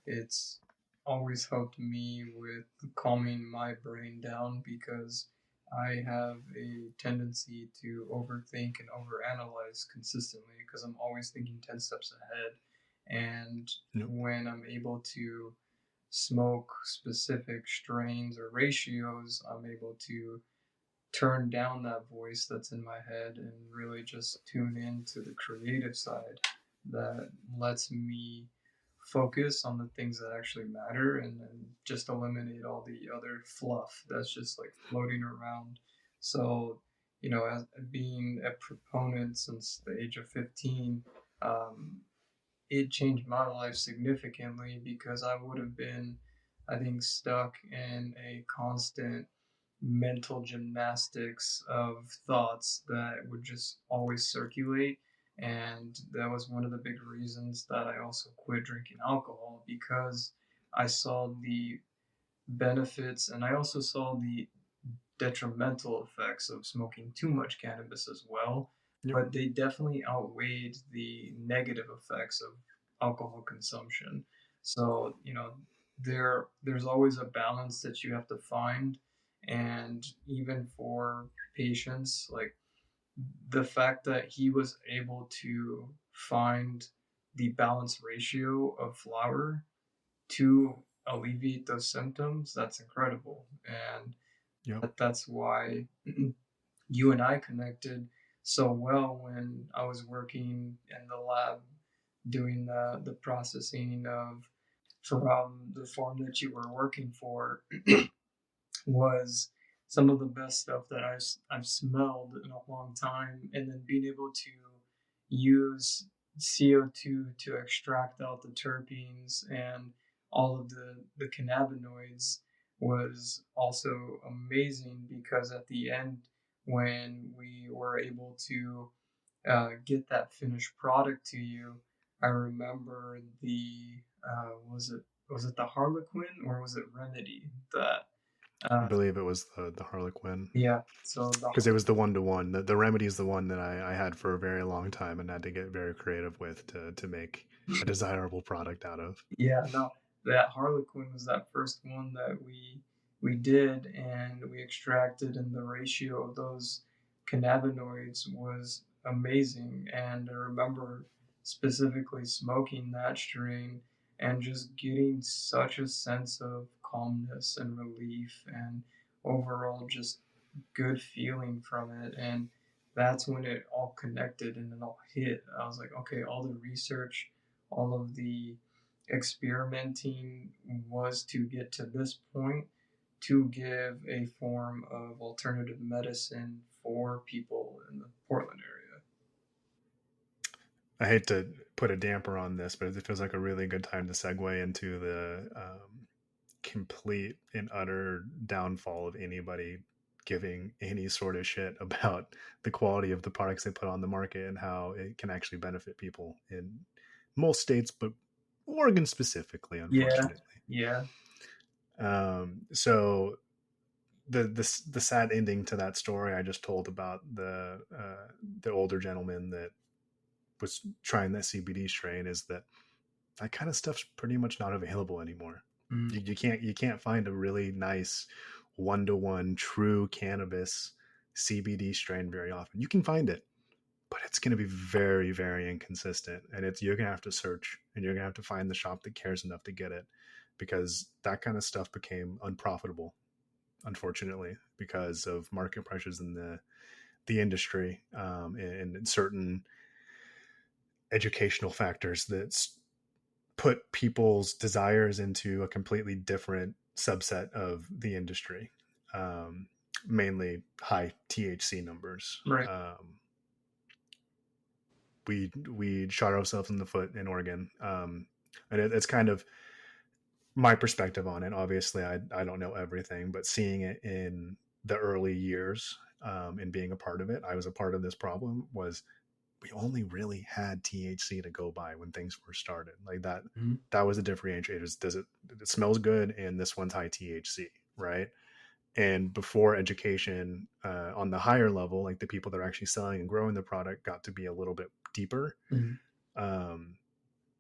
it's always helped me with calming my brain down because I have a tendency to overthink and overanalyze consistently because I'm always thinking 10 steps ahead. And
Yep.
when I'm able to smoke specific strains or ratios, I'm able to turn down that voice that's in my head and really just tune into the creative side that lets me focus on the things that actually matter and just eliminate all the other fluff that's just like floating around. So, as being a proponent since the age of 15, um, it changed my life significantly because I would have been, I think, stuck in a constant mental gymnastics of thoughts that would just always circulate. And that was one of the big reasons that I also quit drinking alcohol because I saw the benefits and I also saw the detrimental effects of smoking too much cannabis as well,
Yep.
but they definitely outweighed the negative effects of alcohol consumption. So, there's always a balance that you have to find. And even for patients, like the fact that he was able to find the balance ratio of flour to alleviate those symptoms, that's incredible. And
Yep.
that's why you and I connected so well when I was working in the lab doing the processing of from the farm that you were working for was some of the best stuff that I've smelled in a long time. And then being able to use CO2 to extract out the terpenes and all of the cannabinoids was also amazing because at the end, when we were able to get that finished product to you, I remember was it the Harlequin or was it Remedy that
I
uh,
believe it was the Harlequin,
yeah. So
because it was the one-to-one. The remedy is the one that I had for a very long time and had to get very creative with to make a desirable product out of.
yeah, no, that Harlequin was that first one that we did and we extracted, and the ratio of those cannabinoids was amazing. And I remember specifically smoking that strain and just getting such a sense of calmness and relief and overall just good feeling from it. And that's when it all connected and it all hit. I was like, okay, all the research, all of the experimenting was to get to this point to give a form of alternative medicine for people in the Portland area.
I hate to put a damper on this, but it feels like a really good time to segue into the complete and utter downfall of anybody giving any sort of shit about the quality of the products they put on the market and how it can actually benefit people in most states, but Oregon specifically,
Yeah,
unfortunately.
yeah.
So the sad ending to that story I just told about the older gentleman that was trying that CBD strain is that kind of stuff's pretty much not available anymore.
Mm.
You can't find a really nice 1-to-1 true cannabis CBD strain very often. You can find it, but it's going to be very, very inconsistent, and you're going to have to search, and you're going to have to find the shop that cares enough to get it, because that kind of stuff became unprofitable, unfortunately, because of market pressures in the industry, and certain educational factors that put people's desires into a completely different subset of the industry, mainly high THC numbers.
Right.
We shot ourselves in the foot in Oregon, and it's kind of my perspective on it. Obviously, I don't know everything, but seeing it in the early years, and being a part of it, I was a part of this problem. Was we only really had THC to go by when things first started. Like that,
Mm-hmm.
that was a differentiator. It smells good, and this one's high THC, right? And before education on the higher level, like the people that are actually selling and growing the product got to be a little bit deeper.
Mm-hmm.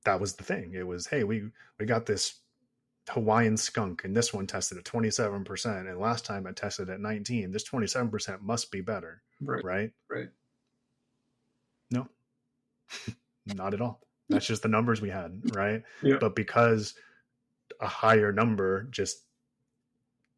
That was the thing. It was, hey, we got this Hawaiian skunk, and this one tested at 27%, and last time I tested at 19. This 27% must be better,
Right.
right?
Right.
No, not at all. That's just the numbers we had, right?
Yeah.
But because a higher number just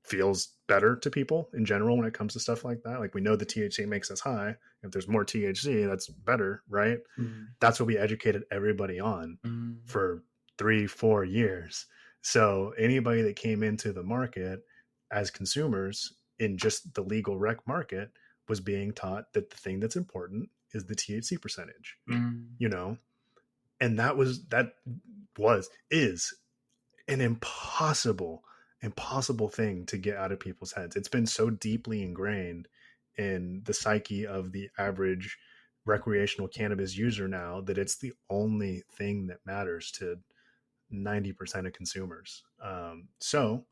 feels better to people in general when it comes to stuff like that. Like we know the THC makes us high. If there's more THC, that's better, right?
Mm-hmm.
That's what we educated everybody on
Mm-hmm.
for 3-4 years. So anybody that came into the market as consumers in just the legal rec market was being taught that the thing that's important is the THC percentage,
Mm-hmm.
and that is an impossible thing to get out of people's heads. It's been so deeply ingrained in the psyche of the average recreational cannabis user now that it's the only thing that matters to 90% of consumers. So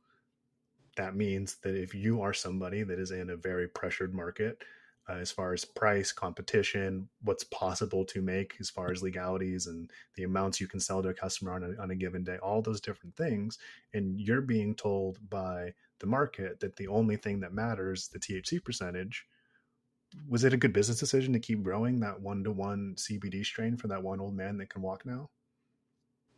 that means that if you are somebody that is in a very pressured market, as far as price, competition, what's possible to make as far as legalities and the amounts you can sell to a customer on a given day, all those different things, and you're being told by the market that the only thing that matters, the THC percentage, was it a good business decision to keep growing that 1-to-1 CBD strain for that one old man that can walk now?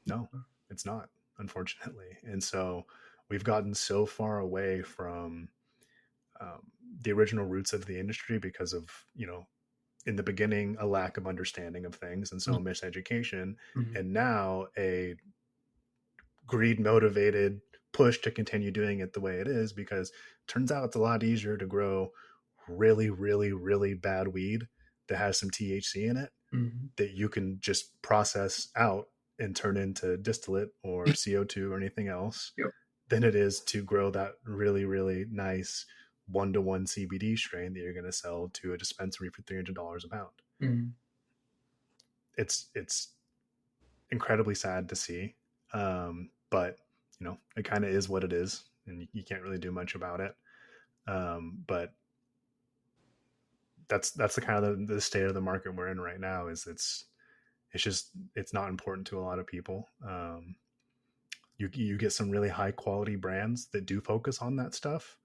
No, it's not, unfortunately. And so we've gotten so far away from the original roots of the industry because of, in the beginning, a lack of understanding of things, and so miseducation,
Mm-hmm.
and now a greed motivated push to continue doing it the way it is, because it turns out it's a lot easier to grow really, really, really bad weed that has some THC in it
Mm-hmm.
that you can just process out and turn into distillate or CO2 or anything else,
Yep.
than it is to grow that really, really nice 1-to-1 CBD strain that you're going to sell to a dispensary for $300 a pound.
Mm-hmm.
It's incredibly sad to see, but it kind of is what it is, and you can't really do much about it. But that's the kind of the state of the market we're in right now. Is it's not important to a lot of people. You get some really high quality brands that do focus on that stuff,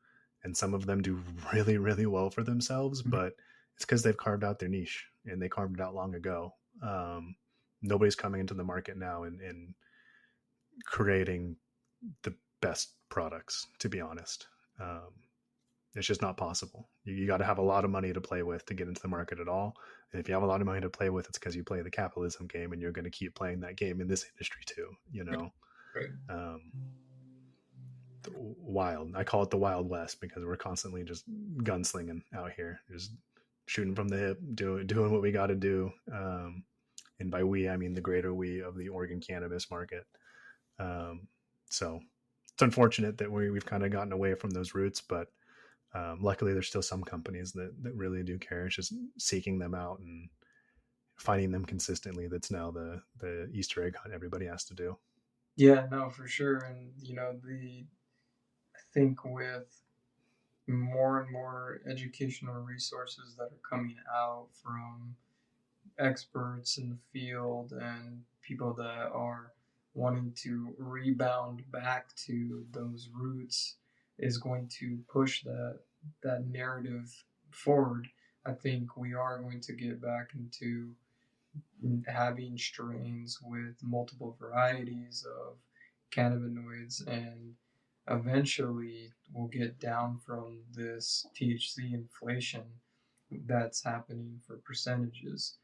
and some of them do really, really well for themselves, but it's because they've carved out their niche, and they carved it out long ago. Nobody's coming into the market now and creating the best products, to be honest. It's just not possible. You got to have a lot of money to play with to get into the market at all. And if you have a lot of money to play with, it's because you play the capitalism game, and you're going to keep playing that game in this industry too,
Right.
Um, Wild. I call it the Wild West because we're constantly just gunslinging out here, just shooting from the hip, doing what we got to do. And by we, I mean the greater we of the Oregon cannabis market. Um, so it's unfortunate that we've kind of gotten away from those roots, but luckily there's still some companies that really do care. It's just seeking them out and finding them consistently. That's now the Easter egg hunt everybody has to do.
Yeah, no, for sure. And I think with more and more educational resources that are coming out from experts in the field and people that are wanting to rebound back to those roots is going to push that narrative forward. I think we are going to get back into having strains with multiple varieties of cannabinoids, and eventually we'll get down from this THC inflation that's happening for percentages.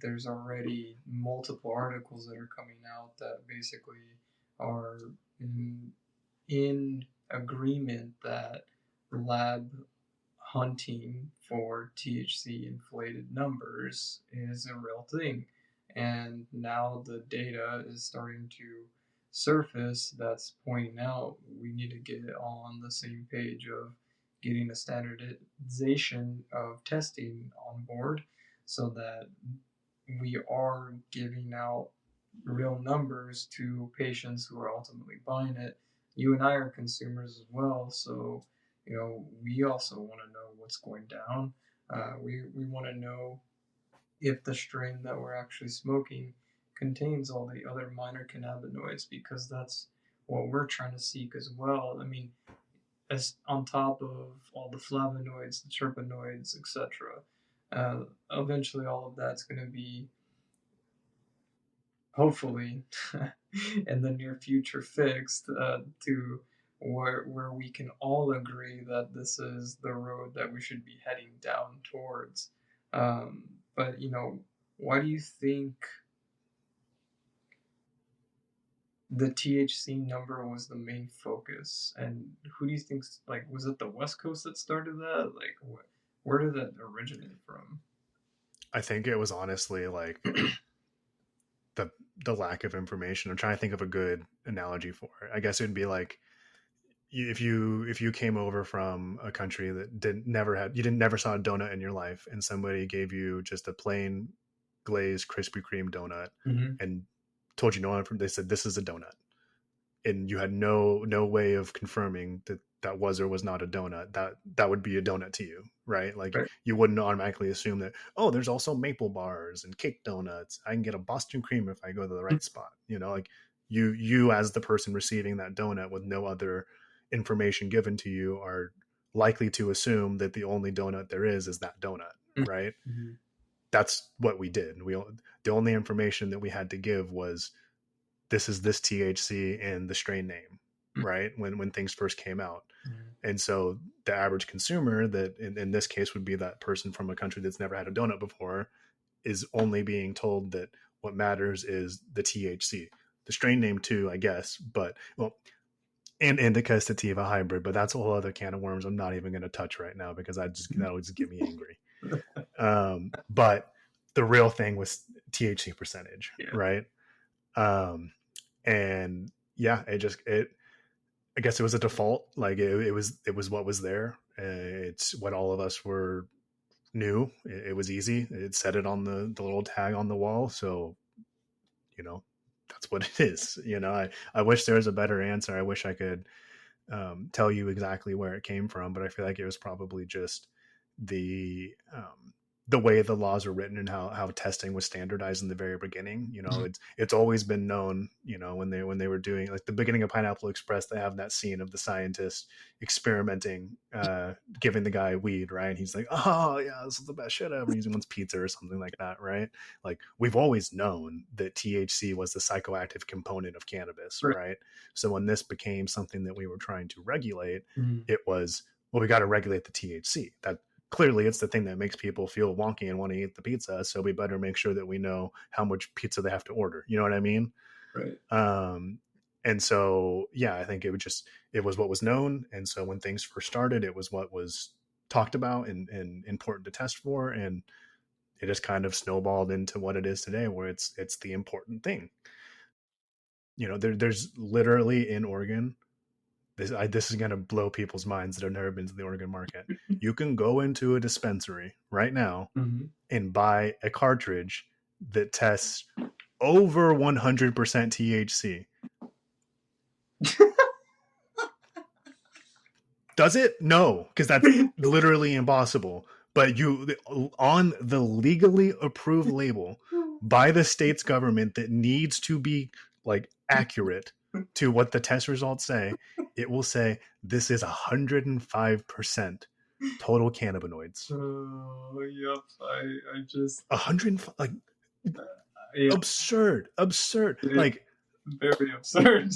There's already multiple articles that are coming out that basically are in agreement that lab hunting for THC inflated numbers is a real thing. And now the data is starting to surface that's pointing out we need to get on the same page of getting a standardization of testing on board so that we are giving out real numbers to patients who are ultimately buying it. You and I are consumers as well, so we also want to know what's going down. We want to know if the strain that we're actually smoking contains all the other minor cannabinoids, because that's what we're trying to seek as well. I mean, as on top of all the flavonoids, the terpenoids, etc. Eventually, all of that's going to be hopefully in the near future fixed to where we can all agree that this is the road that we should be heading down towards. Um, but why do you think the THC number was the main focus? And who do you think, like, was it the West Coast that started that? Like, where did that originate from?
I think it was honestly like the lack of information. I'm trying to think of a good analogy for it. I guess it would be like if you came over from a country that didn't never saw a donut in your life, and somebody gave you just a plain glazed Krispy Kreme donut
Mm-hmm.
and told you no one, they said this is a donut, and you had no way of confirming that that was or was not a donut, that would be a donut to you, right? Like
Right.
you wouldn't automatically assume that, oh, there's also maple bars and cake donuts, I can get a Boston cream if I go to the right spot, like you as the person receiving that donut with no other information given to you are likely to assume that the only donut there is that donut, right?
Mm-hmm.
That's what we did. The only information that we had to give was this is this THC and the strain name, right? When things first came out.
Mm-hmm.
And so the average consumer, that in this case would be that person from a country that's never had a donut before, is only being told that what matters is the THC. The strain name too, I guess, but well, and indica sativa hybrid, but that's a whole other can of worms I'm not even going to touch right now because that'll just get me angry. But the real thing was THC percentage,
Yeah.
right? Um, and yeah, I guess it was a default. Like it was what was there. It's what all of us were knew. It was easy. It said it on the little tag on the wall. So, that's what it is. I wish there was a better answer. I wish I could tell you exactly where it came from, but I feel like it was probably just the the way the laws are written and how testing was standardized in the very beginning. It's always been known. When they were doing like the beginning of Pineapple Express, they have that scene of the scientist experimenting, giving the guy weed, right? And he's like, "Oh yeah, this is the best shit ever." He wants pizza or something like that, right? Like we've always known that THC was the psychoactive component of cannabis,
Right.
right? So when this became something that we were trying to regulate,
Mm-hmm.
it was, well, we got to regulate the THC. That clearly it's the thing that makes people feel wonky and want to eat the pizza. So we better make sure that we know how much pizza they have to order. You know what I mean?
Right.
Um, And so, yeah, I think it was what was known. And so when things first started, it was what was talked about and important to test for. And it just kind of snowballed into what it is today, where it's the important thing. There's literally in Oregon, this is going to blow people's minds that have never been to the Oregon market. You can go into a dispensary right now and buy a cartridge that tests over 100% THC. Does it? No, because that's literally impossible. But on the legally approved label by the state's government that needs to be like accurate to what the test results say, it will say this is 105% total cannabinoids.
Yep. I just
100, like,
yeah,
absurd. Like,
very absurd.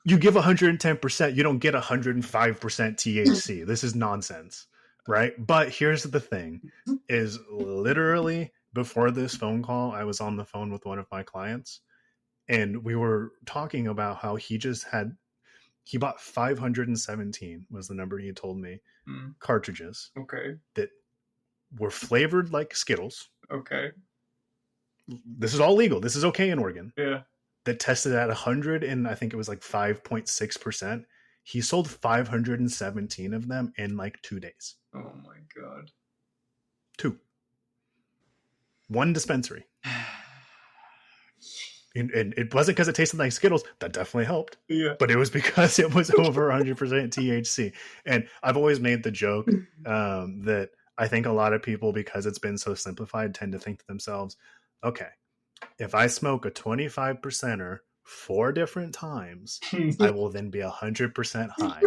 you give 110%, you don't get 105% THC. This is nonsense, right? But here's the thing, is literally before this phone call, I was on the phone with one of my clients, and we were talking about how he bought 517 was the number he told me, cartridges.
Okay.
That were flavored like Skittles.
Okay.
This is all legal. This is okay in Oregon.
Yeah.
That tested at 100 and I think it was like 5.6%. He sold 517 of them in like 2 days.
Oh my God.
2. One dispensary. And it wasn't because it tasted like Skittles. That definitely helped.
Yeah.
But it was because it was over 100% THC. And I've always made the joke that I think a lot of people, because it's been so simplified, tend to think to themselves, okay, if I smoke a 25%er 4 different times, I will then be 100% high.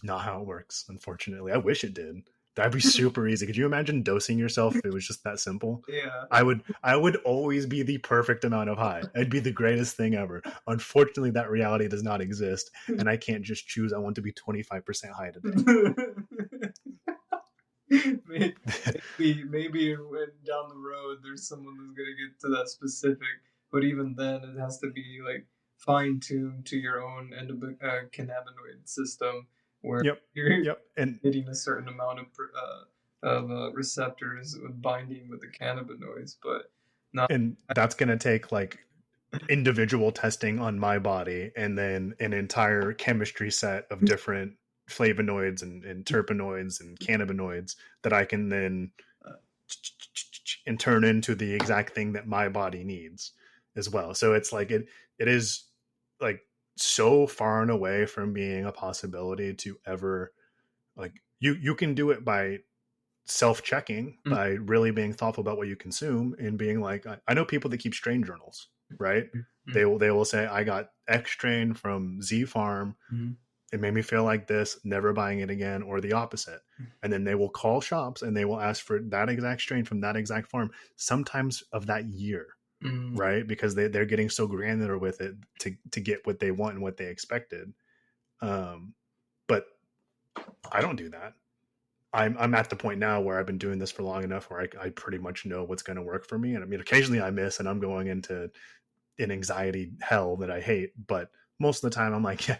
Not how it works, unfortunately. I wish it did. That'd be super easy. Could you imagine dosing yourself if it was just that simple?
Yeah.
I would always be the perfect amount of high. It'd be the greatest thing ever. Unfortunately, that reality does not exist, and I can't just choose I want to be 25% high today.
maybe when down the road there's someone who's gonna get to that specific, but even then it has to be like fine-tuned to your own cannabinoid system, where you're
and
hitting a certain amount of receptors binding with the cannabinoids, but not.
And that's gonna take like individual testing on my body, and then an entire chemistry set of different flavonoids and terpenoids and cannabinoids that I can then and turn into the exact thing that my body needs as well. So it's like it is like so far and away from being a possibility to ever, like, you can do it by self-checking, by really being thoughtful about what you consume and being like, I know people that keep strain journals, right? They will say, I got X strain from Z farm. It made me feel like this, never buying it again, or the opposite. And then they will call shops and they will ask for that exact strain from that exact farm, sometimes of that year, right? Because they're getting so granular with it to get what they want and what they expected. But I don't do that. I'm at the point now where I've been doing this for long enough where I pretty much know what's going to work for me. And I mean, occasionally I miss and I'm going into an anxiety hell that I hate. But most of the time I'm like, yeah,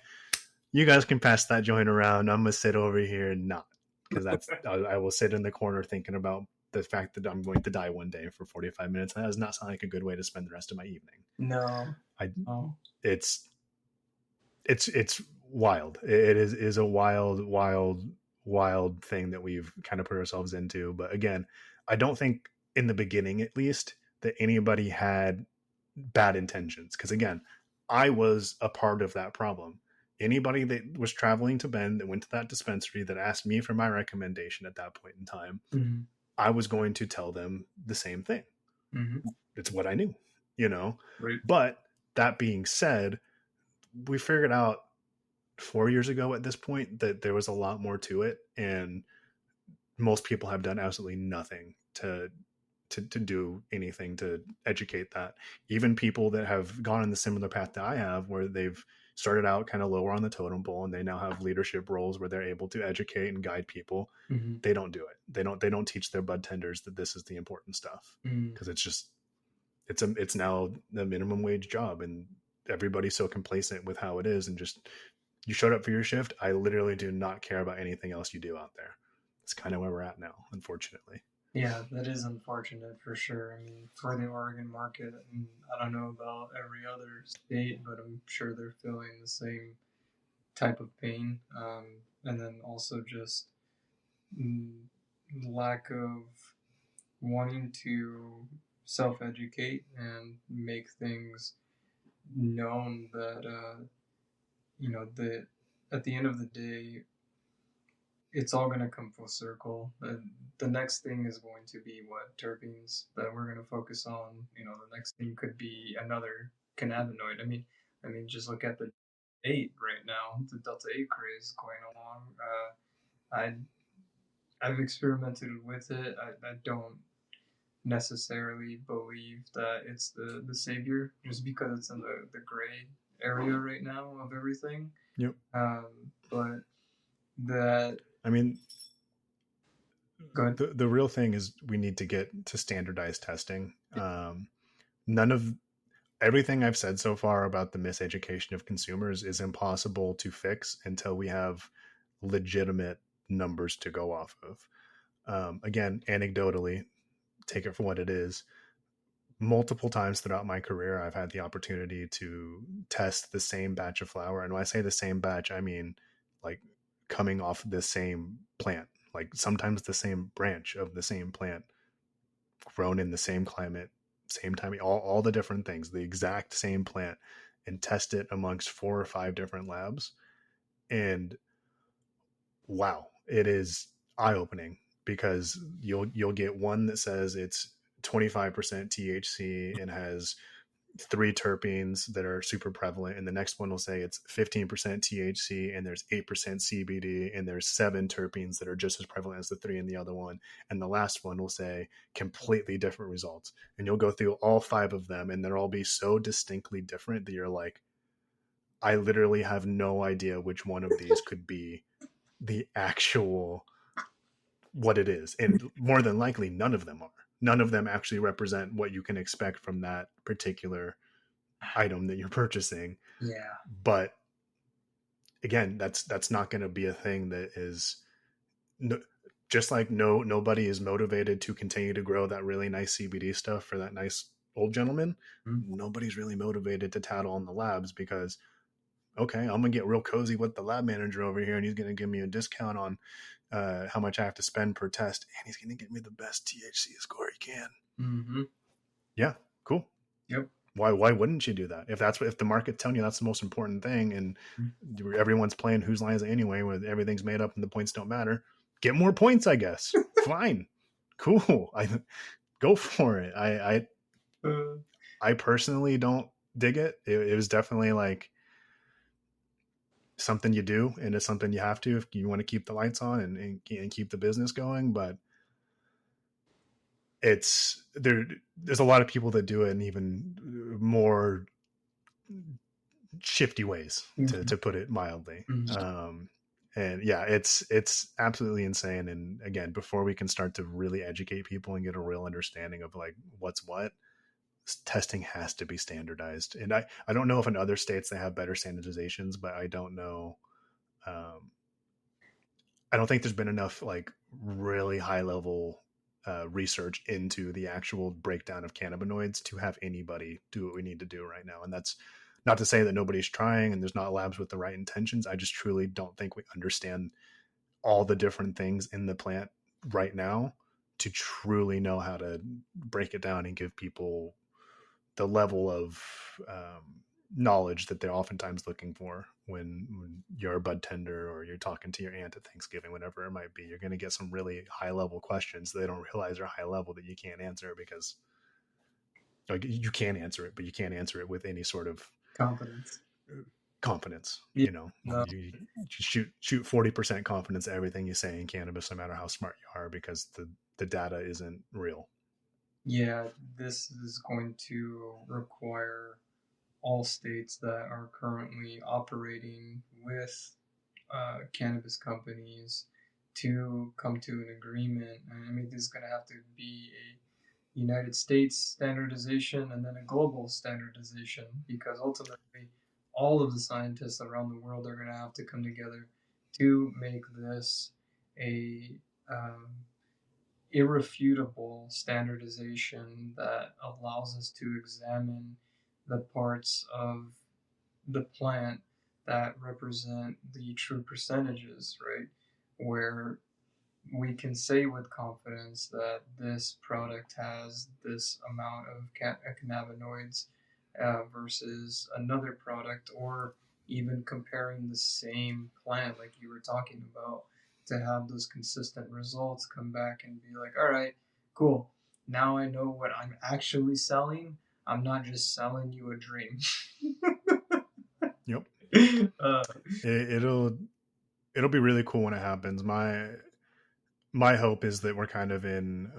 you guys can pass that joint around. I'm going to sit over here and not, because I will sit in the corner thinking about the fact that I'm going to die one day for 45 minutes. That does not sound like a good way to spend the rest of my evening.
No.
It's wild. It is a wild thing that we've kind of put ourselves into. But again, I don't think in the beginning, at least, that anybody had bad intentions. Because again, I was a part of that problem. Anybody that was traveling to Bend that went to that dispensary that asked me for my recommendation at that point in time, I was going to tell them the same thing. It's what I knew, Right. But that being said, we figured out 4 years ago at this point that there was a lot more to it, and most people have done absolutely nothing to do anything to educate that. Even people that have gone in the similar path that I have, where they've started out kind of lower on the totem pole and they now have leadership roles where they're able to educate and guide people, they don't do it. They don't teach their bud tenders that this is the important stuff, because it's now the minimum wage job, and everybody's so complacent with how it is, and just, you showed up for your shift. I literally do not care about anything else you do out there. That's kind of where we're at now, unfortunately.
Yeah, that is unfortunate for sure. I mean, for the Oregon market, and I don't know about every other state, but I'm sure they're feeling the same type of pain. And then also just mm, lack of wanting to self educate and make things known that, that at the end of the day, it's all going to come full circle. The next thing is going to be what terpenes that we're going to focus on. The next thing could be another cannabinoid. I mean, just look at the eight right now, the Delta 8 craze going along. I've experimented with it. I don't necessarily believe that it's the savior just because it's in the gray area right now of everything.
Yep.
But that
I mean,
good.
the real thing is we need to get to standardized testing. None of everything I've said so far about the miseducation of consumers is impossible to fix until we have legitimate numbers to go off of. Again, anecdotally, take it for what it is. Multiple times throughout my career, I've had the opportunity to test the same batch of flower. And when I say the same batch, I mean like coming off the same plant, like sometimes the same branch of the same plant, grown in the same climate, same time, all the different things, the exact same plant, and test it amongst 4 or 5 different labs. And wow, it is eye-opening, because you'll get one that says it's 25% THC and has 3 terpenes that are super prevalent, and the next one will say it's 15% THC and there's 8% CBD and there's 7 terpenes that are just as prevalent as the 3 in the other one, and the last one will say completely different results. And you'll go through all 5 of them and they'll all be so distinctly different that you're like, I literally have no idea which one of these could be the actual what it is. And more than likely none of them are. None of them actually represent what you can expect from that particular item that you're purchasing.
Yeah.
But again, that's not going to be a thing that is just like nobody is motivated to continue to grow that really nice CBD stuff for that nice old gentleman.
Mm-hmm.
Nobody's really motivated to tattle on the labs, because okay, I'm gonna get real cozy with the lab manager over here, and he's gonna give me a discount on how much I have to spend per test, and he's gonna get me the best THC score he can.
Mm-hmm.
Yeah, cool.
Yep.
Why wouldn't you do that? If the market's telling you that's the most important thing, and everyone's playing whose line is it anyway, where everything's made up and the points don't matter, get more points, I guess. Fine, cool. I go for it. I personally don't dig it. It was definitely like something you do, and it's something you have to if you want to keep the lights on and keep the business going. But there's a lot of people that do it in even more shifty ways,
Mm-hmm.
to put it mildly.
Mm-hmm.
And yeah, it's absolutely insane. And again, before we can start to really educate people and get a real understanding of like what's what, testing has to be standardized. And I don't know if in other states they have better standardizations, but I don't know. I don't think there's been enough like really high level research into the actual breakdown of cannabinoids to have anybody do what we need to do right now. And that's not to say that nobody's trying and there's not labs with the right intentions. I just truly don't think we understand all the different things in the plant right now to truly know how to break it down and give people the level of knowledge that they're oftentimes looking for when you're a bud tender or you're talking to your aunt at Thanksgiving, whatever it might be. You're going to get some really high level questions that they don't realize are high level that you can't answer, because like you can answer it, but you can't answer it with any sort of
Confidence.
confidence.
Yeah. No.
You shoot 40% confidence at everything you say in cannabis, no matter how smart you are, because the data isn't real.
Yeah, this is going to require all states that are currently operating with cannabis companies to come to an agreement. I mean, this is going to have to be United States standardization and then a global standardization, because ultimately all of the scientists around the world are going to have to come together to make this a irrefutable standardization that allows us to examine the parts of the plant that represent the true percentages, right? Where we can say with confidence that this product has this amount of cannabinoids versus another product, or even comparing the same plant, like you were talking about, to have those consistent results come back and be like, all right, cool. Now I know what I'm actually selling. I'm not just selling you a dream.
Yep.
uh,
It'll be really cool when it happens. My hope is that we're kind of in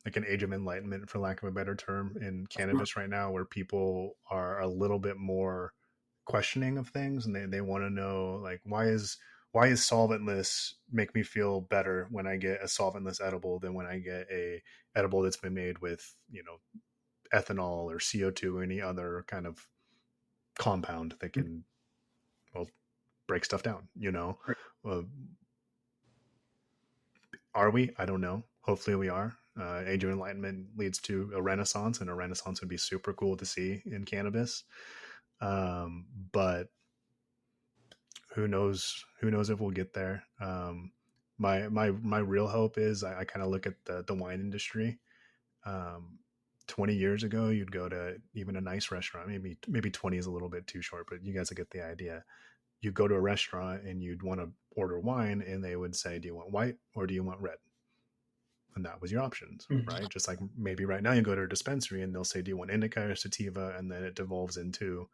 like an age of enlightenment, for lack of a better term, in cannabis right now, where people are a little bit more questioning of things, and they want to know, like, why is solventless make me feel better when I get a solventless edible than when I get a edible that's been made with, ethanol or CO2 or any other kind of compound that can, well, break stuff down, uh, are we? I don't know. Hopefully we are. Age of enlightenment leads to a renaissance, and a renaissance would be super cool to see in cannabis. But who knows? Who knows if we'll get there? My real hope is I kind of look at the wine industry. 20 years ago, you'd go to even a nice restaurant. Maybe 20 is a little bit too short, but you guys will get the idea. You'd go to a restaurant and you'd want to order wine, and they would say, "Do you want white or do you want red?" And that was your options, right? Just like maybe right now you go to a dispensary and they'll say, "Do you want indica or sativa?" And then it devolves into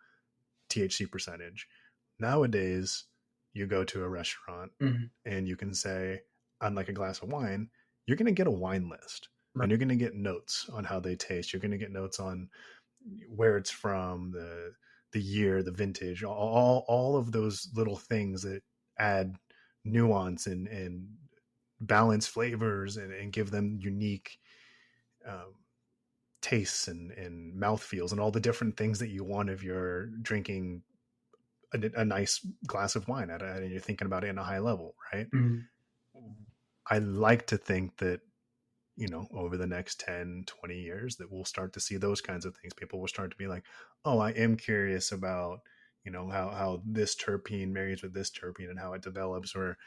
THC percentage. Nowadays, you go to a restaurant
mm-hmm.
and you can say, unlike a glass of wine, you're going to get a wine list,
Right.
and you're going to get notes on how they taste. You're going to get notes on where it's from, the year, the vintage, all of those little things that add nuance and balance flavors and give them unique um, tastes and mouthfeels and all the different things that you want if you're drinking a nice glass of wine and you're thinking about it in a high level, right?
Mm-hmm.
I like to think that, over the next 10, 20 years that we'll start to see those kinds of things. People will start to be like, oh, I am curious about, how this terpene marries with this terpene and how it develops. Or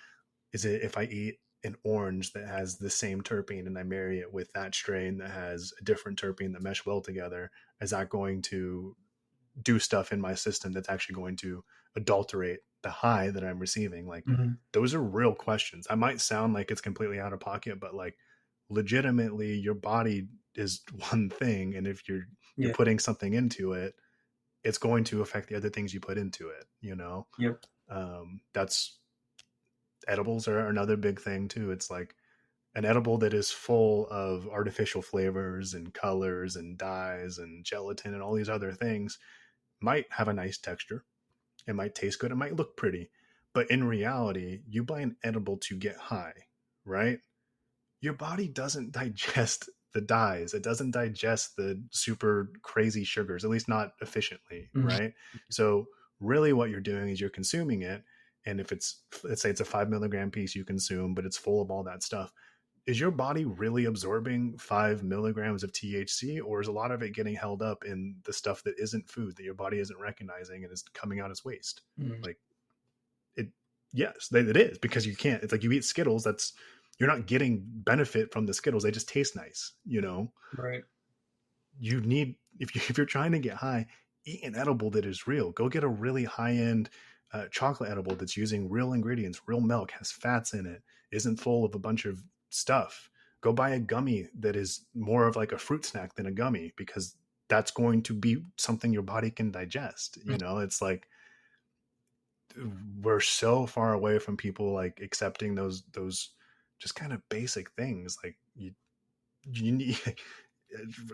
is it, if I eat an orange that has the same terpene and I marry it with that strain that has a different terpene that mesh well together, is that going to do stuff in my system that's actually going to adulterate the high that I'm receiving? Like,
Mm-hmm.
those are real questions. I might sound like it's completely out of pocket, but like, legitimately, your body is one thing, and if you're
Yeah.
putting something into it, it's going to affect the other things you put into it.
Yep.
That's edibles are another big thing too. It's like an edible that is full of artificial flavors and colors and dyes and gelatin and all these other things might have a nice texture. It might taste good. It might look pretty. But in reality, you buy an edible to get high, right? Your body doesn't digest the dyes. It doesn't digest the super crazy sugars, at least not efficiently,
Mm-hmm.
right? So really what you're doing is you're consuming it. And if it's, let's say it's a 5 milligram piece you consume, but it's full of all that stuff, is your body really absorbing 5 milligrams of THC, or is a lot of it getting held up in the stuff that isn't food that your body isn't recognizing and is coming out as waste?
Mm-hmm.
Like, it, yes, it is, because you can't, it's like you eat Skittles, that's, you're not getting benefit from the Skittles. They just taste nice.
Right.
You need, if you're trying to get high, eat an edible that is real. Go get a really high end chocolate edible that's using real ingredients, real milk, has fats in it, isn't full of a bunch of stuff. Go buy a gummy that is more of like a fruit snack than a gummy, because that's going to be something your body can digest. It's like, we're so far away from people like accepting those just kind of basic things. Like, you need,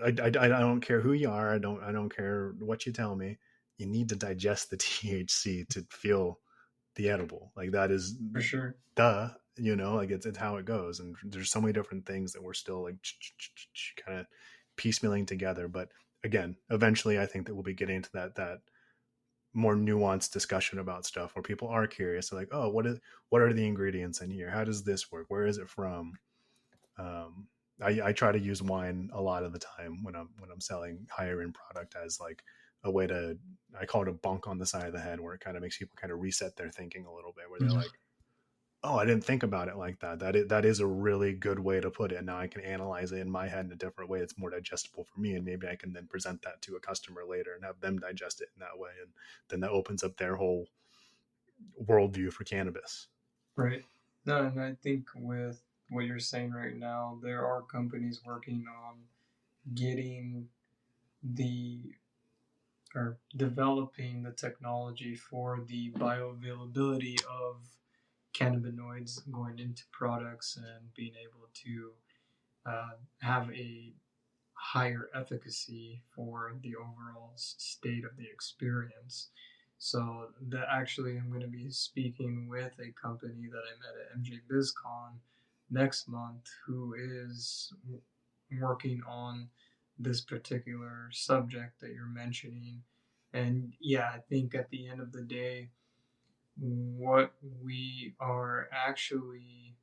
I don't care who you are, I don't care what you tell me, you need to digest the THC to feel the edible. Like, that is
For sure.
like it's how it goes. And there's so many different things that we're still like kind of piecemealing together. But again, eventually I think that we'll be getting into that more nuanced discussion about stuff where people are curious. They're like, oh, what are the ingredients in here? How does this work? Where is it from? Um, I try to use wine a lot of the time when I'm selling higher end product as like a way to, I call it a bunk on the side of the head, where it kind of makes people kind of reset their thinking a little bit, where they're like, oh, I didn't think about it like that. That is a really good way to put it. And now I can analyze it in my head in a different way. It's more digestible for me. And maybe I can then present that to a customer later and have them digest it in that way. And then that opens up their whole worldview for cannabis.
Right. No, and I think with what you're saying right now, there are companies working on getting the or developing the technology for the bioavailability of cannabinoids going into products and being able to have a higher efficacy for the overall state of the experience. So that actually, I'm going to be speaking with a company that I met at MJ BizCon next month, who is working on this particular subject that you're mentioning. And yeah, I think at the end of the day, what we are actually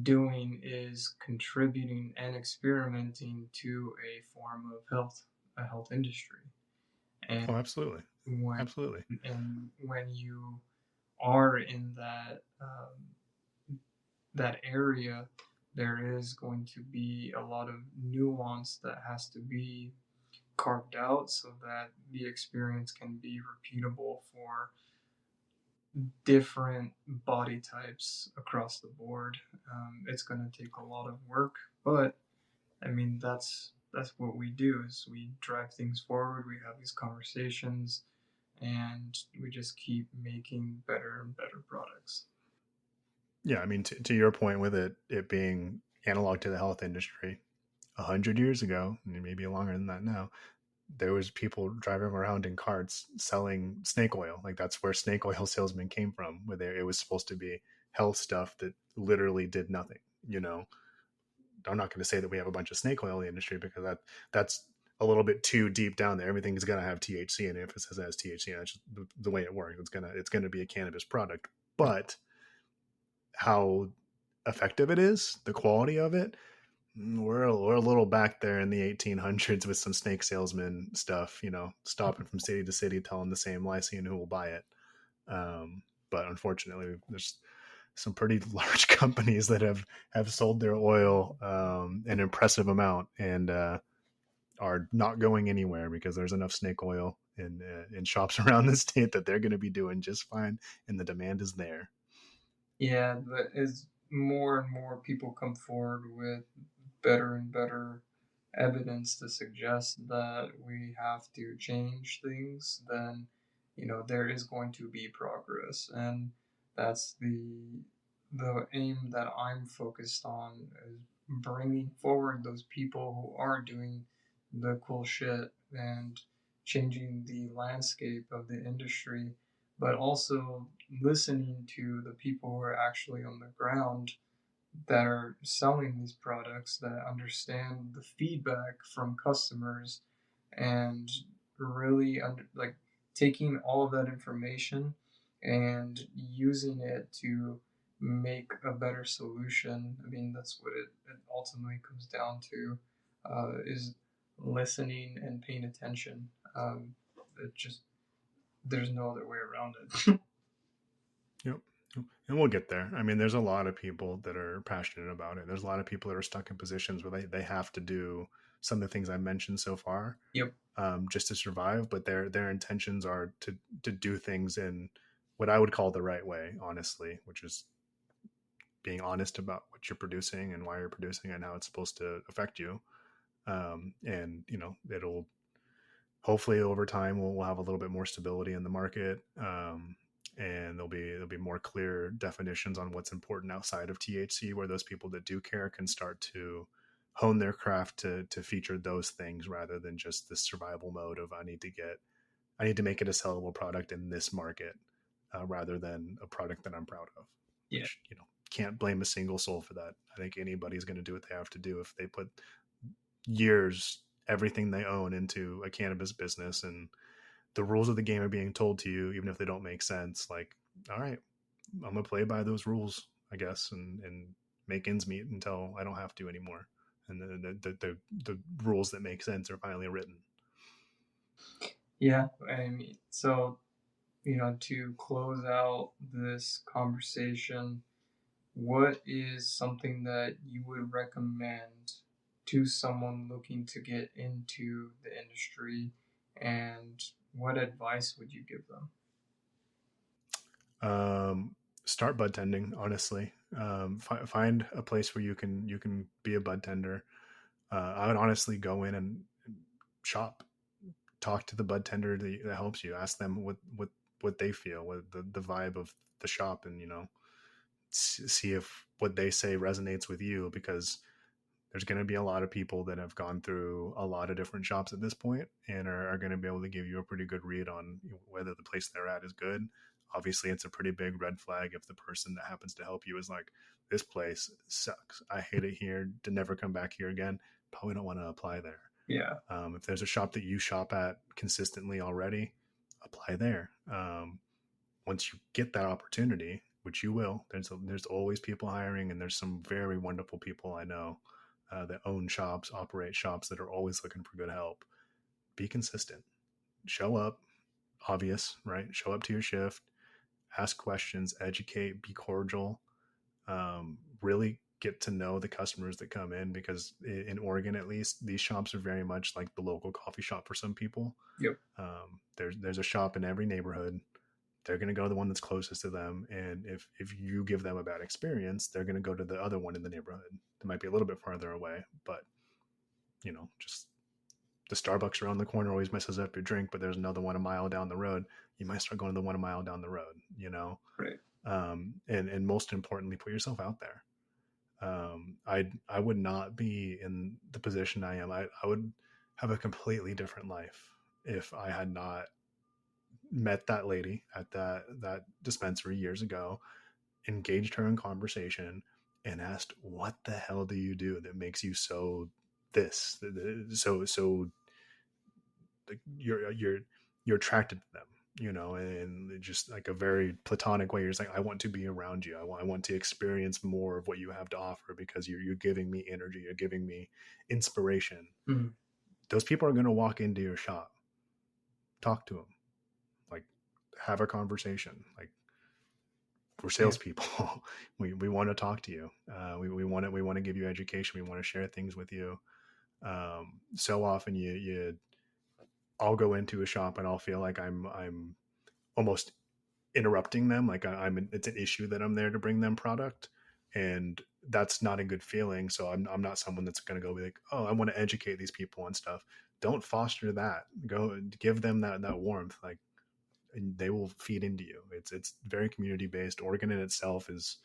doing is contributing and experimenting to a form of a health industry. And
Oh, absolutely.
when
Absolutely.
when you are in that area, there is going to be a lot of nuance that has to be carved out so that the experience can be repeatable for different body types across the board. It's going to take a lot of work, but I mean that's what we do is we drive things forward. We have these conversations, and we just keep making better and better products.
Yeah. I mean, to your point with it being analog to the health industry, 100 years ago, and maybe longer than that now, there was people driving around in carts selling snake oil. Like that's where snake oil salesmen came from, where it was supposed to be health stuff that literally did nothing. You know, I'm not going to say that we have a bunch of snake oil in the industry because that's a little bit too deep down there. Everything is going to have THC in it. If it says it has THC, that's just the way it works. It's gonna be a cannabis product. But how effective it is, the quality of it, we're a little back there in the 1800s with some snake salesman stuff, stopping from city to city telling the same lie, seeing who will buy it. But unfortunately, there's some pretty large companies that have sold their oil an impressive amount and are not going anywhere because there's enough snake oil in shops around the state that they're going to be doing just fine, and the demand is there.
Yeah, but as more and more people come forward with better and better evidence to suggest that we have to change things, then there is going to be progress, and that's the aim that I'm focused on is bringing forward those people who are doing the cool shit and changing the landscape of the industry, but also listening to the people who are actually on the ground that are selling these products that understand the feedback from customers and really like taking all of that information and using it to make a better solution. I mean, that's what it ultimately comes down to, is listening and paying attention. It just there's no other way around it.
Yep. And we'll get there. I mean, there's a lot of people that are passionate about it. There's a lot of people that are stuck in positions where they have to do some of the things I mentioned so far,
Yep.
just to survive. But their intentions are to do things in what I would call the right way, honestly, which is being honest about what you're producing and why you're producing and how it's supposed to affect you. And it'll hopefully over time we'll have a little bit more stability in the market. And there'll be more clear definitions on what's important outside of THC, where those people that do care can start to hone their craft to feature those things rather than just the survival mode of I need to make it a sellable product in this market, rather than a product that I'm proud of.
Yeah.
Which can't blame a single soul for that. I think anybody's going to do what they have to do if they put years everything they own into a cannabis business, and the rules of the game are being told to you, even if they don't make sense. Like, all right, I'm gonna play by those rules, I guess, and make ends meet until I don't have to anymore. And the rules that make sense are finally written.
Yeah, I mean, so to close out this conversation, what is something that you would recommend to someone looking to get into the industry, and what advice would you give them?
Start bud tending, honestly. Find a place where you can be a bud tender. I would honestly go in and shop, talk to the bud tender that helps you, ask them what they feel, what the vibe of the shop, and see if what they say resonates with you, because there's going to be a lot of people that have gone through a lot of different shops at this point and are going to be able to give you a pretty good read on whether the place they're at is good. Obviously, it's a pretty big red flag if the person that happens to help you is like, this place sucks, I hate it here, to never come back here again. Probably don't want to apply there.
Yeah,
If there's a shop that you shop at consistently already, apply there. Once you get that opportunity, which you will, there's always people hiring, and there's some very wonderful people I know that own shops, operate shops, that are always looking for good help. Be consistent. Show up. Obvious, right? Show up to your shift. Ask questions. Educate. Be cordial. Really get to know the customers that come in, because in Oregon, at least, these shops are very much like the local coffee shop for some people.
yep,
There's a shop in every neighborhood. They're going to go to the one that's closest to them, and if you give them a bad experience, they're going to go to the other one in the neighborhood that might be a little bit farther away. But just the Starbucks around the corner always messes up your drink, but there's another one a mile down the road. You might start going to the one a mile down the road.
right.
And most importantly, put yourself out there. I would not be in the position I am. I would have a completely different life if I had not met that lady at that dispensary years ago, engaged her in conversation, and asked, what the hell do you do that makes you so this, so like you're attracted to them, and just like a very platonic way, you're just like, I want to be around you. I want to experience more of what you have to offer, because you're giving me energy, you're giving me inspiration.
Mhm.
Those people are going to walk into your shop. Talk to them, like, have a conversation. Like, we're
Yeah,
salespeople. We want to talk to you. We want to give you education. We want to share things with you. So often I'll go into a shop and I'll feel like I'm almost interrupting them. Like it's an issue that I'm there to bring them product, and that's not a good feeling. So I'm not someone that's going to go be like, oh, I want to educate these people on stuff. Don't foster that. Go give them that warmth. Like, and they will feed into you. It's very community based. Oregon in itself is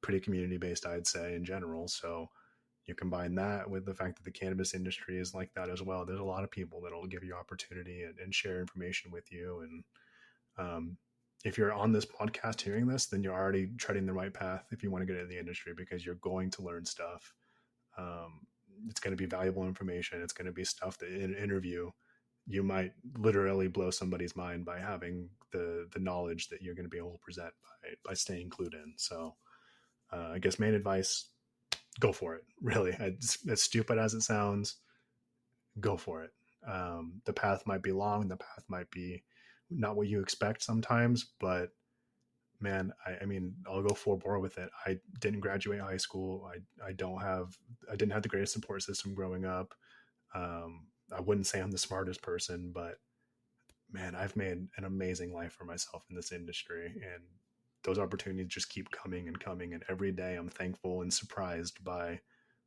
pretty community based, I'd say, in general. So you combine that with the fact that the cannabis industry is like that as well. There's a lot of people that will give you opportunity and share information with you. And if you're on this podcast hearing this, then you're already treading the right path if you want to get into the industry, because you're going to learn stuff. Um, it's going to be valuable information. It's going to be stuff that in an interview, you might literally blow somebody's mind by having the knowledge that you're going to be able to present by staying clued in. So I guess main advice, go for it. Really, as stupid as it sounds, go for it. The path might be long. The path might be not what you expect sometimes, but man, I mean, I'll go full bore with it. I didn't graduate high school. I didn't have the greatest support system growing up. I wouldn't say I'm the smartest person, but man, I've made an amazing life for myself in this industry, and those opportunities just keep coming and coming. And every day I'm thankful and surprised by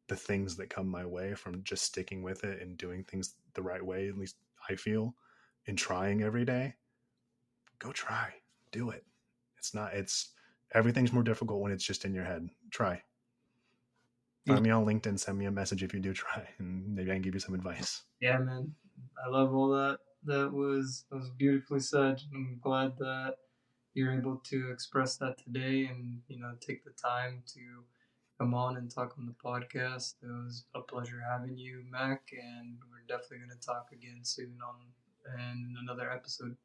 the things that come my way from just sticking with it and doing things the right way. At least I feel, and trying every day. Go try, do it. It's everything's more difficult when it's just in your head. Try.
yeah,
Find me on LinkedIn, send me a message if you do try, and maybe I can give you some advice.
yeah, man. I love all that. That was beautifully said. I'm glad that you're able to express that today, and take the time to come on and talk on the podcast. It was a pleasure having you, Mac, and we're definitely going to talk again soon in another episode.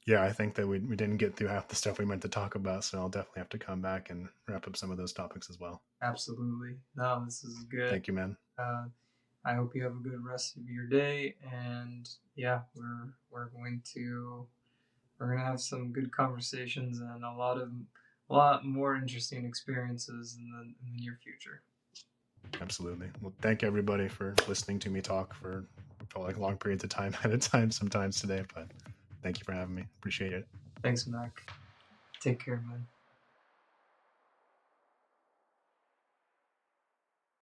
Yeah, I think that we didn't get through half the stuff we meant to talk about, so I'll definitely have to come back and wrap up some of those topics as well.
Absolutely. No, this is good.
Thank you, man.
I hope you have a good rest of your day, and yeah, we're gonna have some good conversations and a lot more interesting experiences in the near future.
Absolutely. Well, thank everybody for listening to me talk for felt like long periods of time at a time sometimes today, but thank you for having me. Appreciate it.
Thanks, Mac. Take care, man.